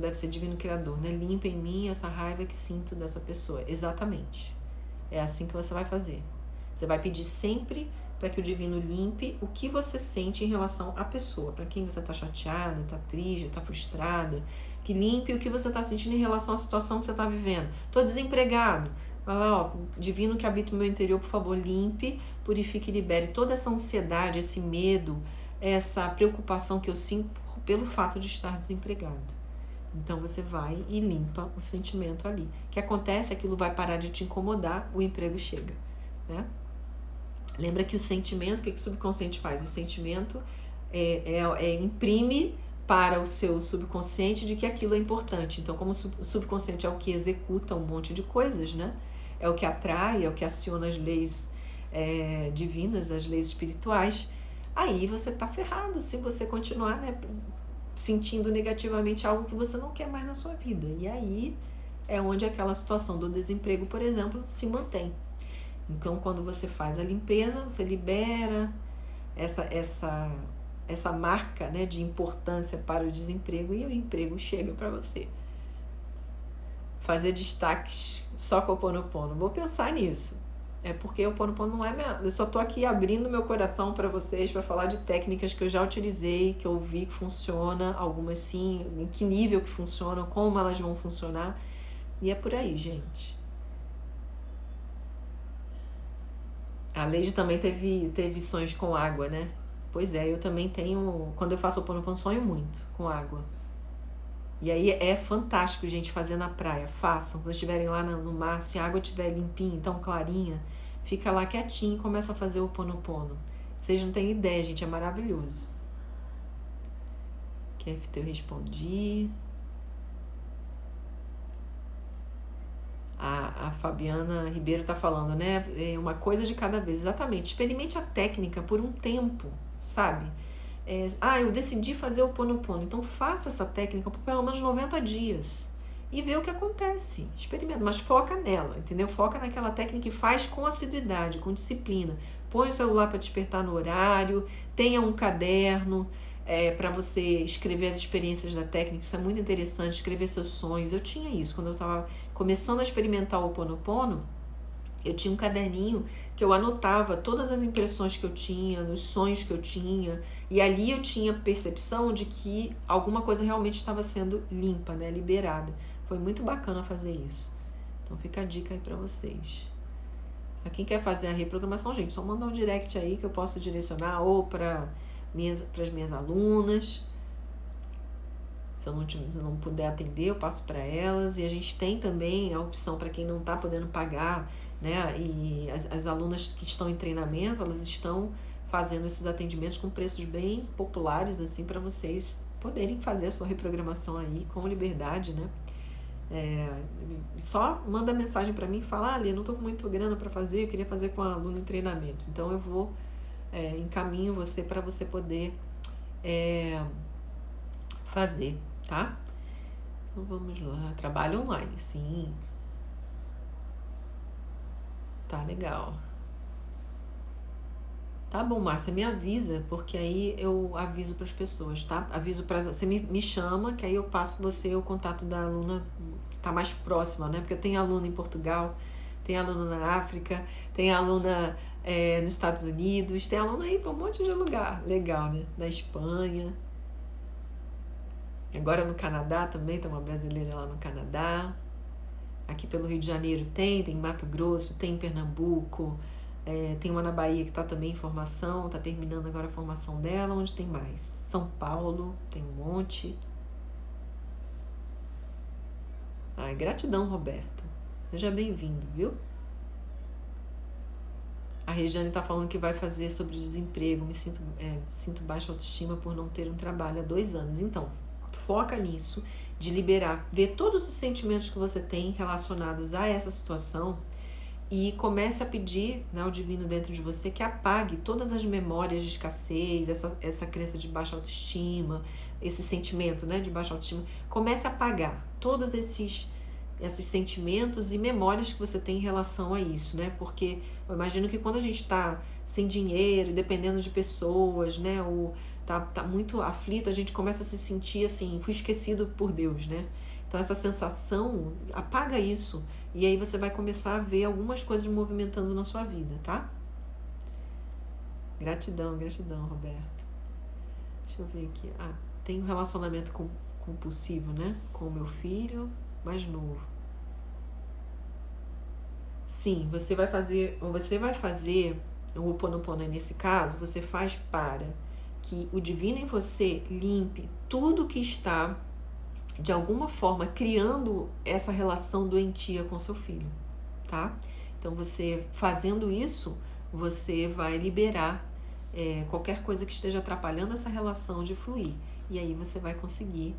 deve ser divino criador, né? Limpa em mim essa raiva que sinto dessa pessoa. Exatamente. É assim que você vai fazer. Você vai pedir sempre para que o divino limpe o que você sente em relação à pessoa. Para quem você tá chateada, tá triste, tá frustrada. Que limpe o que você tá sentindo em relação à situação que você tá vivendo. Tô desempregado. Vai lá, ó, divino que habita o meu interior, por favor, limpe, purifique e libere toda essa ansiedade, esse medo, essa preocupação que eu sinto pelo fato de estar desempregado. Então você vai e limpa o sentimento ali. O que acontece, aquilo vai parar de te incomodar, o emprego chega, né? Lembra que o sentimento, o que o subconsciente faz? O sentimento imprime para o seu subconsciente de que aquilo é importante. Então, como o subconsciente é o que executa um monte de coisas, né? É o que atrai, é o que aciona as leis divinas, as leis espirituais, aí você tá ferrado se você continuar, né, sentindo negativamente algo que você não quer mais na sua vida. E aí é onde aquela situação do desemprego, por exemplo, se mantém. Então, quando você faz a limpeza, você libera essa marca, né, de importância para o desemprego e o emprego chega para você. fazer destaques só com o Ho'oponopono. Vou pensar nisso. É porque o Ho'oponopono não é minha... Eu só tô aqui abrindo meu coração para vocês, para falar de técnicas que eu já utilizei, que eu vi que funciona, algumas sim, em que nível que funcionam, como elas vão funcionar. E é por aí, gente. A Leide também teve sonhos com água, né? Pois é, eu também tenho... Quando eu faço o Ho'oponopono, sonho muito com água. E aí é fantástico, gente, fazer na praia. Façam. Quando vocês estiverem lá no mar, se a água estiver limpinha, então clarinha, fica lá quietinho e começa a fazer o Ho'oponopono. Vocês não têm ideia, gente, é maravilhoso. QFT eu respondi. A Fabiana Ribeiro tá falando, né? É uma coisa de cada vez. Exatamente. Experimente a técnica por um tempo, sabe? Eu decidi fazer o Ho'oponopono, então faça essa técnica por pelo menos 90 dias e vê o que acontece. Experimenta, mas foca nela, entendeu? Foca naquela técnica e faz com assiduidade, com disciplina. Põe o celular para despertar no horário, tenha um caderno para você escrever as experiências da técnica. Isso é muito interessante, escrever seus sonhos. Eu tinha isso quando eu estava começando a experimentar o Ho'oponopono. Eu tinha um caderninho que eu anotava todas as impressões que eu tinha, os sonhos que eu tinha, e ali eu tinha percepção de que alguma coisa realmente estava sendo limpa, né, liberada. Foi muito bacana fazer isso. Então fica a dica aí para vocês. Pra quem quer fazer a reprogramação, gente, só mandar um direct aí que eu posso direcionar ou para as minhas alunas. Se eu não puder atender, eu passo para elas. E a gente tem também a opção para quem não está podendo pagar, né? E as alunas que estão em treinamento, elas estão fazendo esses atendimentos com preços bem populares, assim, para vocês poderem fazer a sua reprogramação aí com liberdade, né? Só manda mensagem para mim e fala, eu não estou com muito grana para fazer, eu queria fazer com a aluna em treinamento. Então eu vou encaminho você para você poder fazer, tá? Então vamos lá, trabalho online, sim. Tá legal. Tá bom, Márcia, me avisa, porque aí eu aviso para as pessoas, tá? Aviso para você me chama, que aí eu passo você o contato da aluna que tá mais próxima, né? Porque eu tenho aluna em Portugal, tem aluna na África, tem aluna nos Estados Unidos, tem aluna aí para um monte de lugar. Legal, né? Na Espanha. Agora no Canadá também, tem uma brasileira lá no Canadá. Aqui pelo Rio de Janeiro tem em Mato Grosso, tem em Pernambuco, tem uma na Bahia que está também em formação, está terminando agora a formação dela. Onde tem mais? São Paulo, tem um monte. Ai, gratidão, Roberto. Seja bem-vindo, viu? A Regiane está falando que vai fazer sobre desemprego. Sinto baixa autoestima por não ter um trabalho há 2 anos. Então, foca nisso, de liberar, ver todos os sentimentos que você tem relacionados a essa situação e comece a pedir, né, ao divino dentro de você que apague todas as memórias de escassez, essa crença de baixa autoestima, esse sentimento, né, de baixa autoestima. Comece a apagar todos esses sentimentos e memórias que você tem em relação a isso, né? Porque eu imagino que quando a gente está sem dinheiro, dependendo de pessoas, né, ou tá muito aflito, a gente começa a se sentir assim, fui esquecido por Deus, né? Então essa sensação, apaga isso, e aí você vai começar a ver algumas coisas movimentando na sua vida, tá? Gratidão, Roberto. Deixa eu ver aqui. Tem um relacionamento compulsivo, né? Com o meu filho mais novo. Sim, você vai fazer o Ho'oponopono nesse caso, você faz para que o divino em você limpe tudo que está, de alguma forma, criando essa relação doentia com seu filho, tá? Então, você fazendo isso, você vai liberar qualquer coisa que esteja atrapalhando essa relação de fluir. E aí você vai conseguir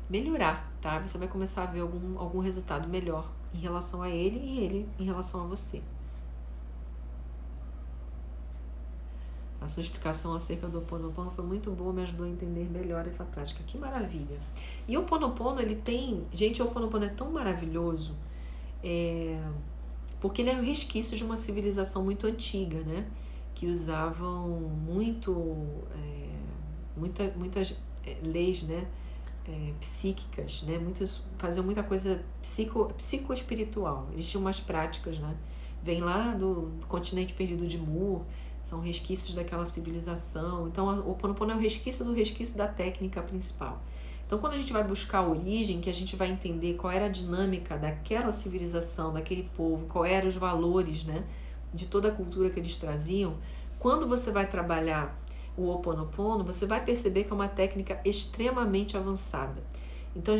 melhorar, tá? Você vai começar a ver algum resultado melhor em relação a ele e ele em relação a você. A sua explicação acerca do Ho'oponopono foi muito boa, me ajudou a entender melhor essa prática. Que maravilha! E o Ho'oponopono, ele tem... Gente, o Ho'oponopono é tão maravilhoso porque ele é um resquício de uma civilização muito antiga, né? Que usavam muitas leis, né? psíquicas, né? Muitos faziam muita coisa psicoespiritual. Eles tinham umas práticas, né? Vem lá do continente perdido de Mu, são resquícios daquela civilização. Então, o Ho'oponopono é o resquício da técnica principal. Então, quando a gente vai buscar a origem, que a gente vai entender qual era a dinâmica daquela civilização, daquele povo, qual eram os valores, né, de toda a cultura que eles traziam, quando você vai trabalhar o Ho'oponopono, você vai perceber que é uma técnica extremamente avançada. Então,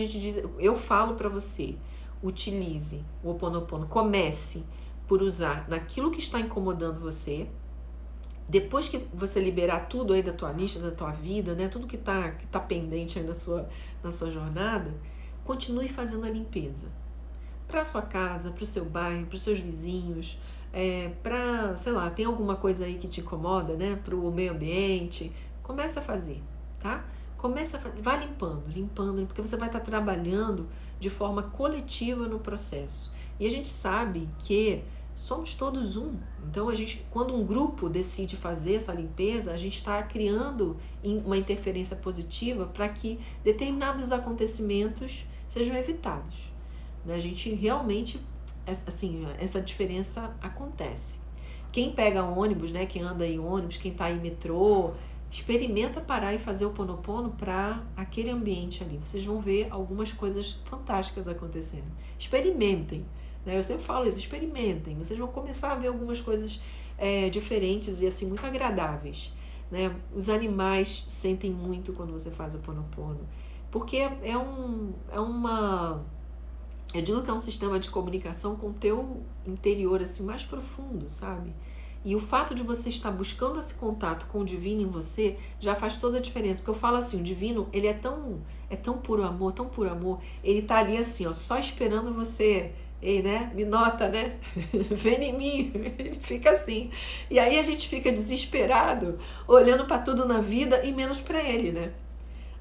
eu falo para você, utilize o Ho'oponopono, comece por usar naquilo que está incomodando você. Depois que você liberar tudo aí da tua lista, da tua vida, né, tudo que tá pendente aí na sua jornada, continue fazendo a limpeza. Para a sua casa, para o seu bairro, para os seus vizinhos, para, sei lá, tem alguma coisa aí que te incomoda, né, para o meio ambiente, comece a fazer, tá? Vai limpando, porque você vai estar trabalhando de forma coletiva no processo. E a gente sabe que somos todos um. Então, quando um grupo decide fazer essa limpeza, a gente está criando uma interferência positiva para que determinados acontecimentos sejam evitados. A gente realmente, assim, essa diferença acontece. Quem pega ônibus, né, quem anda em ônibus, quem está em metrô, experimenta parar e fazer o Ho'oponopono para aquele ambiente ali. Vocês vão ver algumas coisas fantásticas acontecendo. Experimentem. Eu sempre falo isso, experimentem. Vocês vão começar a ver algumas coisas diferentes e assim muito agradáveis. Né? Os animais sentem muito quando você faz o Ho'oponopono, porque eu digo que é um sistema de comunicação com o teu interior assim, mais profundo, sabe? E o fato de você estar buscando esse contato com o divino em você já faz toda a diferença. Porque eu falo assim, o divino, ele é tão puro amor, ele tá ali assim, ó, só esperando você. Ei, né? Me nota, né? Vem em mim. Ele fica assim. E aí a gente fica desesperado, olhando para tudo na vida e menos para ele, né?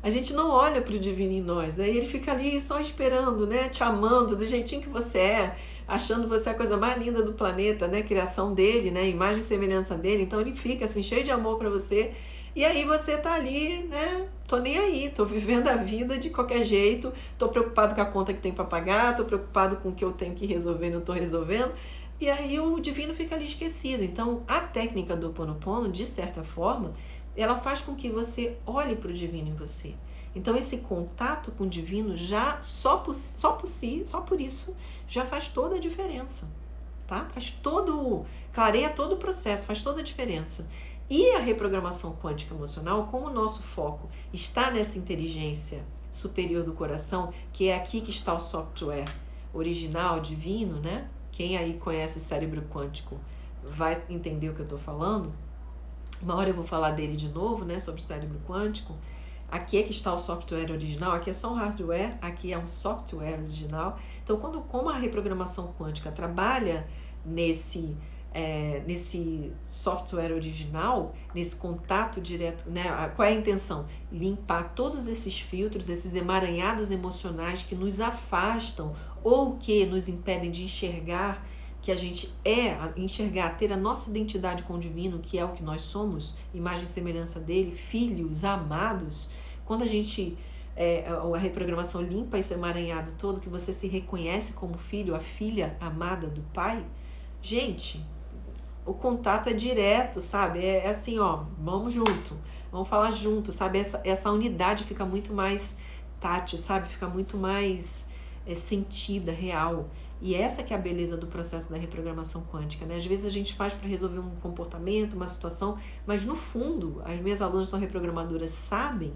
A gente não olha para o divino em nós, né? E ele fica ali só esperando, né? Te amando do jeitinho que você é, achando você a coisa mais linda do planeta, né? Criação dele, né? Imagem e semelhança dele. Então ele fica assim, cheio de amor para você. E aí você tá ali, né? Tô nem aí, tô vivendo a vida de qualquer jeito, tô preocupado com a conta que tem para pagar, tô preocupado com o que eu tenho que resolver e não tô resolvendo. E aí o divino fica ali esquecido. Então a técnica do Ho'oponopono, de certa forma, ela faz com que você olhe para o divino em você. Então esse contato com o divino já só por isso já faz toda a diferença, tá? Clareia todo o processo, faz toda a diferença. E a reprogramação quântica emocional, como o nosso foco está nessa inteligência superior do coração, que é aqui que está o software original, divino, né? Quem aí conhece o cérebro quântico vai entender o que eu estou falando. Uma hora eu vou falar dele de novo, né? Sobre o cérebro quântico. Aqui é que está o software original, aqui é só um hardware, aqui é um software original. Então, como a reprogramação quântica trabalha nesse software original, nesse contato direto, né? Qual é a intenção? Limpar todos esses filtros, esses emaranhados emocionais que nos afastam ou que nos impedem de enxergar que a gente ter a nossa identidade com o divino, que é o que nós somos, imagem e semelhança dele, filhos amados. Quando a reprogramação limpa esse emaranhado todo, que você se reconhece como filho, a filha amada do pai, gente, o contato é direto, sabe? É assim, ó, vamos junto, vamos falar junto, sabe? Essa unidade fica muito mais tátil, sabe? Fica muito mais sentida, real. E essa que é a beleza do processo da reprogramação quântica, né? Às vezes a gente faz para resolver um comportamento, uma situação, mas no fundo, as minhas alunas são reprogramadoras, sabem,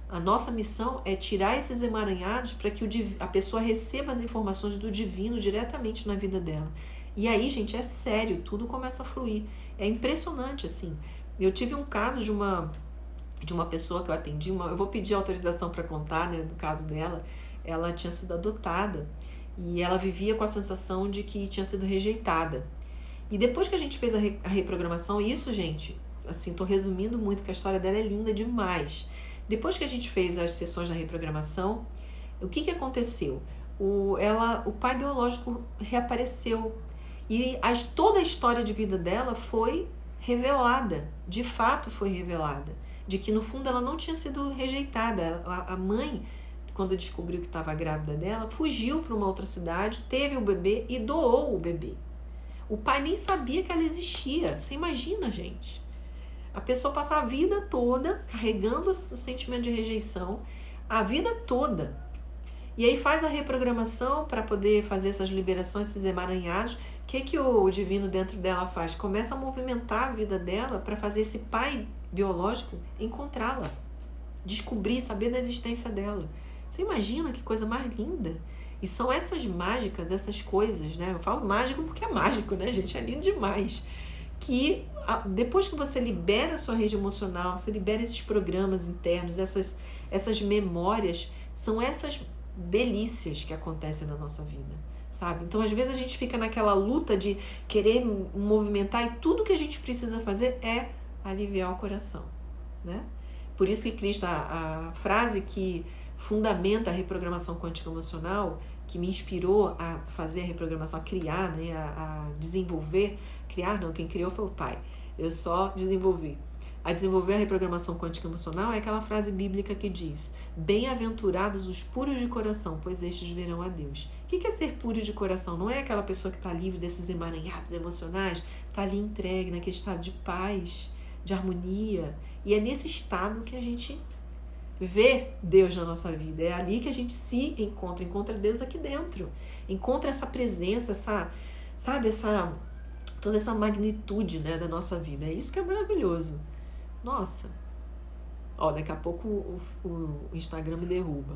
a nossa missão é tirar esses emaranhados para que a pessoa receba as informações do divino diretamente na vida dela. E aí, gente, é sério, tudo começa a fluir. É impressionante, assim. Eu tive um caso de uma pessoa que eu atendi, eu vou pedir autorização para contar, né, no caso dela. Ela tinha sido adotada e ela vivia com a sensação de que tinha sido rejeitada. E depois que a gente fez a reprogramação, isso, gente, assim, tô resumindo muito, porque a história dela é linda demais. Depois que a gente fez as sessões da reprogramação, o que aconteceu? O pai biológico reapareceu. E toda a história de vida dela foi revelada, de fato foi revelada, de que no fundo ela não tinha sido rejeitada. A mãe quando descobriu que estava grávida dela, fugiu para uma outra cidade, teve o bebê e doou o bebê. O pai nem sabia que ela existia. Você imagina, gente? A pessoa passa a vida toda carregando o sentimento de rejeição, a vida toda. E aí faz a reprogramação para poder fazer essas liberações, esses emaranhados. O que o divino dentro dela faz? Começa a movimentar a vida dela para fazer esse pai biológico encontrá-la, descobrir, saber da existência dela. Você imagina que coisa mais linda? E são essas mágicas, essas coisas, né? Eu falo mágico porque é mágico, né, gente? É lindo demais. Que depois que você libera a sua rede emocional, você libera esses programas internos, essas memórias, são essas delícias que acontecem na nossa vida, sabe? Então, às vezes a gente fica naquela luta de querer movimentar e tudo que a gente precisa fazer é aliviar o coração, né? Por isso que Cristo, a frase que fundamenta a reprogramação quântica emocional, que me inspirou a fazer a reprogramação, a criar, né, a desenvolver, criar não, quem criou foi o Pai, eu só desenvolvi. A desenvolver a reprogramação quântica emocional é aquela frase bíblica que diz: bem-aventurados os puros de coração, pois estes verão a Deus. O que é ser puro de coração? Não é aquela pessoa que está livre desses emaranhados emocionais, está ali entregue naquele estado de paz, de harmonia. E é nesse estado que a gente vê Deus na nossa vida. É ali que a gente se encontra Deus aqui dentro. Encontra essa presença, toda essa magnitude, né, da nossa vida. É isso que é maravilhoso. Nossa. Ó, daqui a pouco o Instagram me derruba.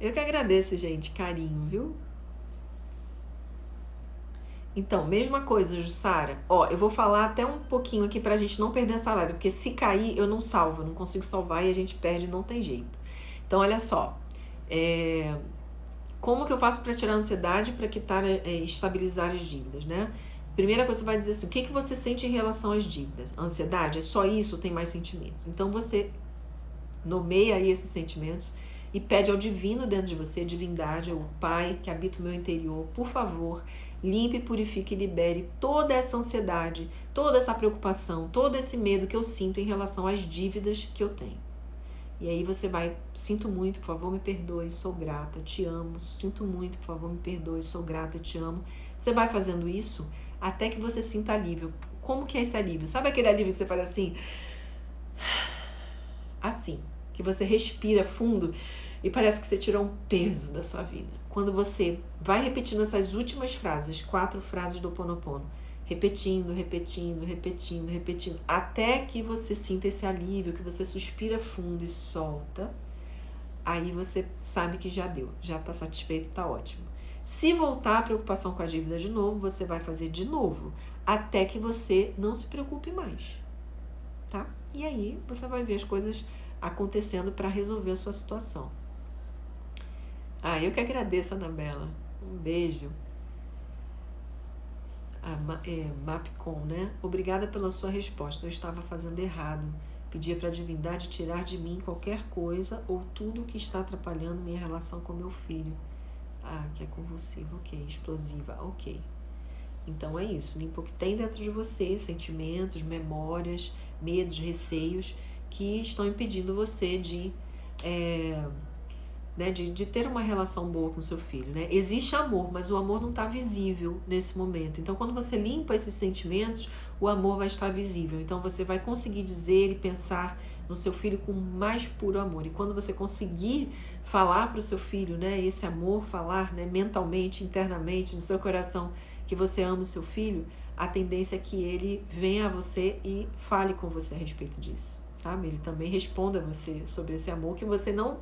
Eu que agradeço, gente. Carinho, viu? Então, mesma coisa, Jussara. Ó, eu vou falar até um pouquinho aqui pra gente não perder essa live, porque se cair, eu não salvo, eu não consigo salvar e a gente perde, não tem jeito. Então, olha só. Como que eu faço para tirar a ansiedade, para quitar, estabilizar as dívidas, né? Primeira coisa, você vai dizer assim, o que você sente em relação às dívidas? A ansiedade é só isso ou tem mais sentimentos? Então, você nomeia aí esses sentimentos e pede ao divino dentro de você, divindade, ao Pai que habita o meu interior, por favor, limpe, purifique e libere toda essa ansiedade, toda essa preocupação, todo esse medo que eu sinto em relação às dívidas que eu tenho. E aí você vai, sinto muito, por favor, me perdoe, sou grata, te amo, sinto muito, por favor, me perdoe, sou grata, te amo. Você vai fazendo isso até que você sinta alívio. Como que é esse alívio? Sabe aquele alívio que você faz assim? Assim, que você respira fundo e parece que você tirou um peso da sua vida. Quando você vai repetindo essas últimas frases, 4 frases do Ho Oponopono, repetindo, até que você sinta esse alívio, que você suspira fundo e solta, aí você sabe que já deu, já está satisfeito, está ótimo. Se voltar a preocupação com a dívida de novo, você vai fazer de novo, até que você não se preocupe mais, tá? E aí você vai ver as coisas acontecendo para resolver a sua situação. Eu que agradeço, Anabela. Um beijo. Mapcom, né? Obrigada pela sua resposta. Eu estava fazendo errado. Pedia para a divindade tirar de mim qualquer coisa ou tudo que está atrapalhando minha relação com meu filho. Que é convulsiva, ok. Explosiva, ok. Então é isso. Limpa o que tem dentro de você, sentimentos, memórias, medos, receios que estão impedindo você de ter uma relação boa com seu filho, né? Existe amor, mas o amor não está visível nesse momento. Então, quando você limpa esses sentimentos, o amor vai estar visível. Então, você vai conseguir dizer e pensar no seu filho com mais puro amor. E quando você conseguir falar para o seu filho, né, esse amor, falar, né, mentalmente, internamente, no seu coração, que você ama o seu filho, a tendência é que ele venha a você e fale com você a respeito disso, sabe? Ele também responda a você sobre esse amor que você não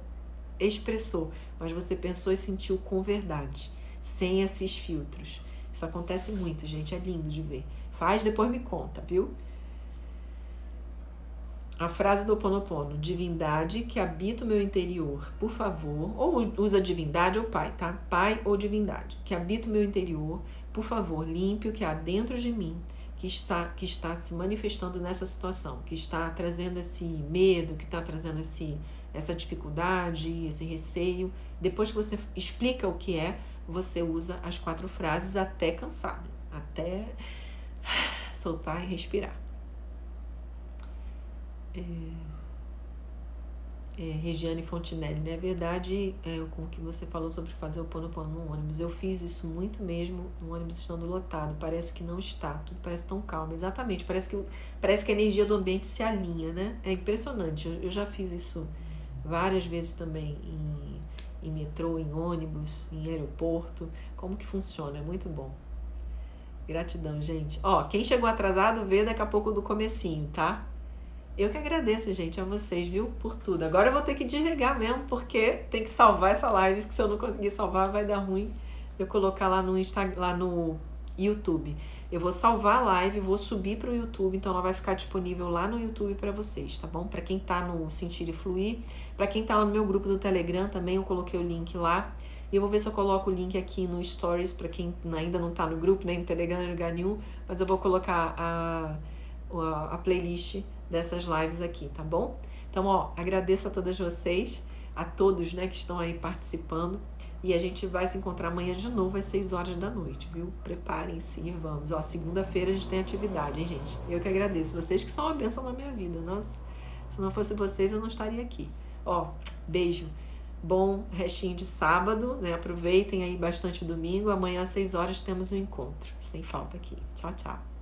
expressou, mas você pensou e sentiu com verdade, sem esses filtros. Isso acontece muito, gente, é lindo de ver. Faz, depois me conta, viu? A frase do Ho Oponopono: divindade que habita o meu interior, por favor, ou usa divindade ou pai, tá? Pai ou divindade, que habita o meu interior, por favor, limpe o que há dentro de mim, que está se manifestando nessa situação, que está trazendo esse medo, que está trazendo essa dificuldade, esse receio. Depois que você explica o que é, você usa as 4 frases até cansar, até soltar e respirar. Regiane Fontinelli, né? É verdade, com o que você falou sobre fazer o Ho'oponopono no ônibus. Eu fiz isso muito mesmo no ônibus estando lotado. Parece que não está, tudo parece tão calmo. Exatamente, parece que a energia do ambiente se alinha, né? É impressionante. Eu já fiz isso várias vezes também em metrô, em ônibus, em aeroporto. Como que funciona? É muito bom. Gratidão, gente. Ó, quem chegou atrasado, vê daqui a pouco do comecinho, tá? Eu que agradeço, gente, a vocês, viu, por tudo. Agora eu vou ter que desligar mesmo, porque tem que salvar essa live, que se eu não conseguir salvar vai dar ruim eu colocar lá no Instagram, lá no YouTube. Eu vou salvar a live, vou subir para o YouTube, então ela vai ficar disponível lá no YouTube para vocês, tá bom? Para quem tá no Sentir e Fluir, para quem tá lá no meu grupo do Telegram também, eu coloquei o link lá. E eu vou ver se eu coloco o link aqui no Stories, para quem ainda não tá no grupo, nem no Telegram, nem no lugar nenhum, mas eu vou colocar a playlist dessas lives aqui, tá bom? Então, ó, agradeço a todas vocês, a todos, né, que estão aí participando, e a gente vai se encontrar amanhã de novo às 6 horas da noite, viu? Preparem-se e vamos. Ó, segunda-feira a gente tem atividade, hein, gente? Eu que agradeço. Vocês que são uma bênção na minha vida. Nossa, se não fosse vocês, eu não estaria aqui. Ó, beijo. Bom restinho de sábado, né? Aproveitem aí bastante o domingo. Amanhã às 6 horas temos um encontro. Sem falta aqui. Tchau, tchau.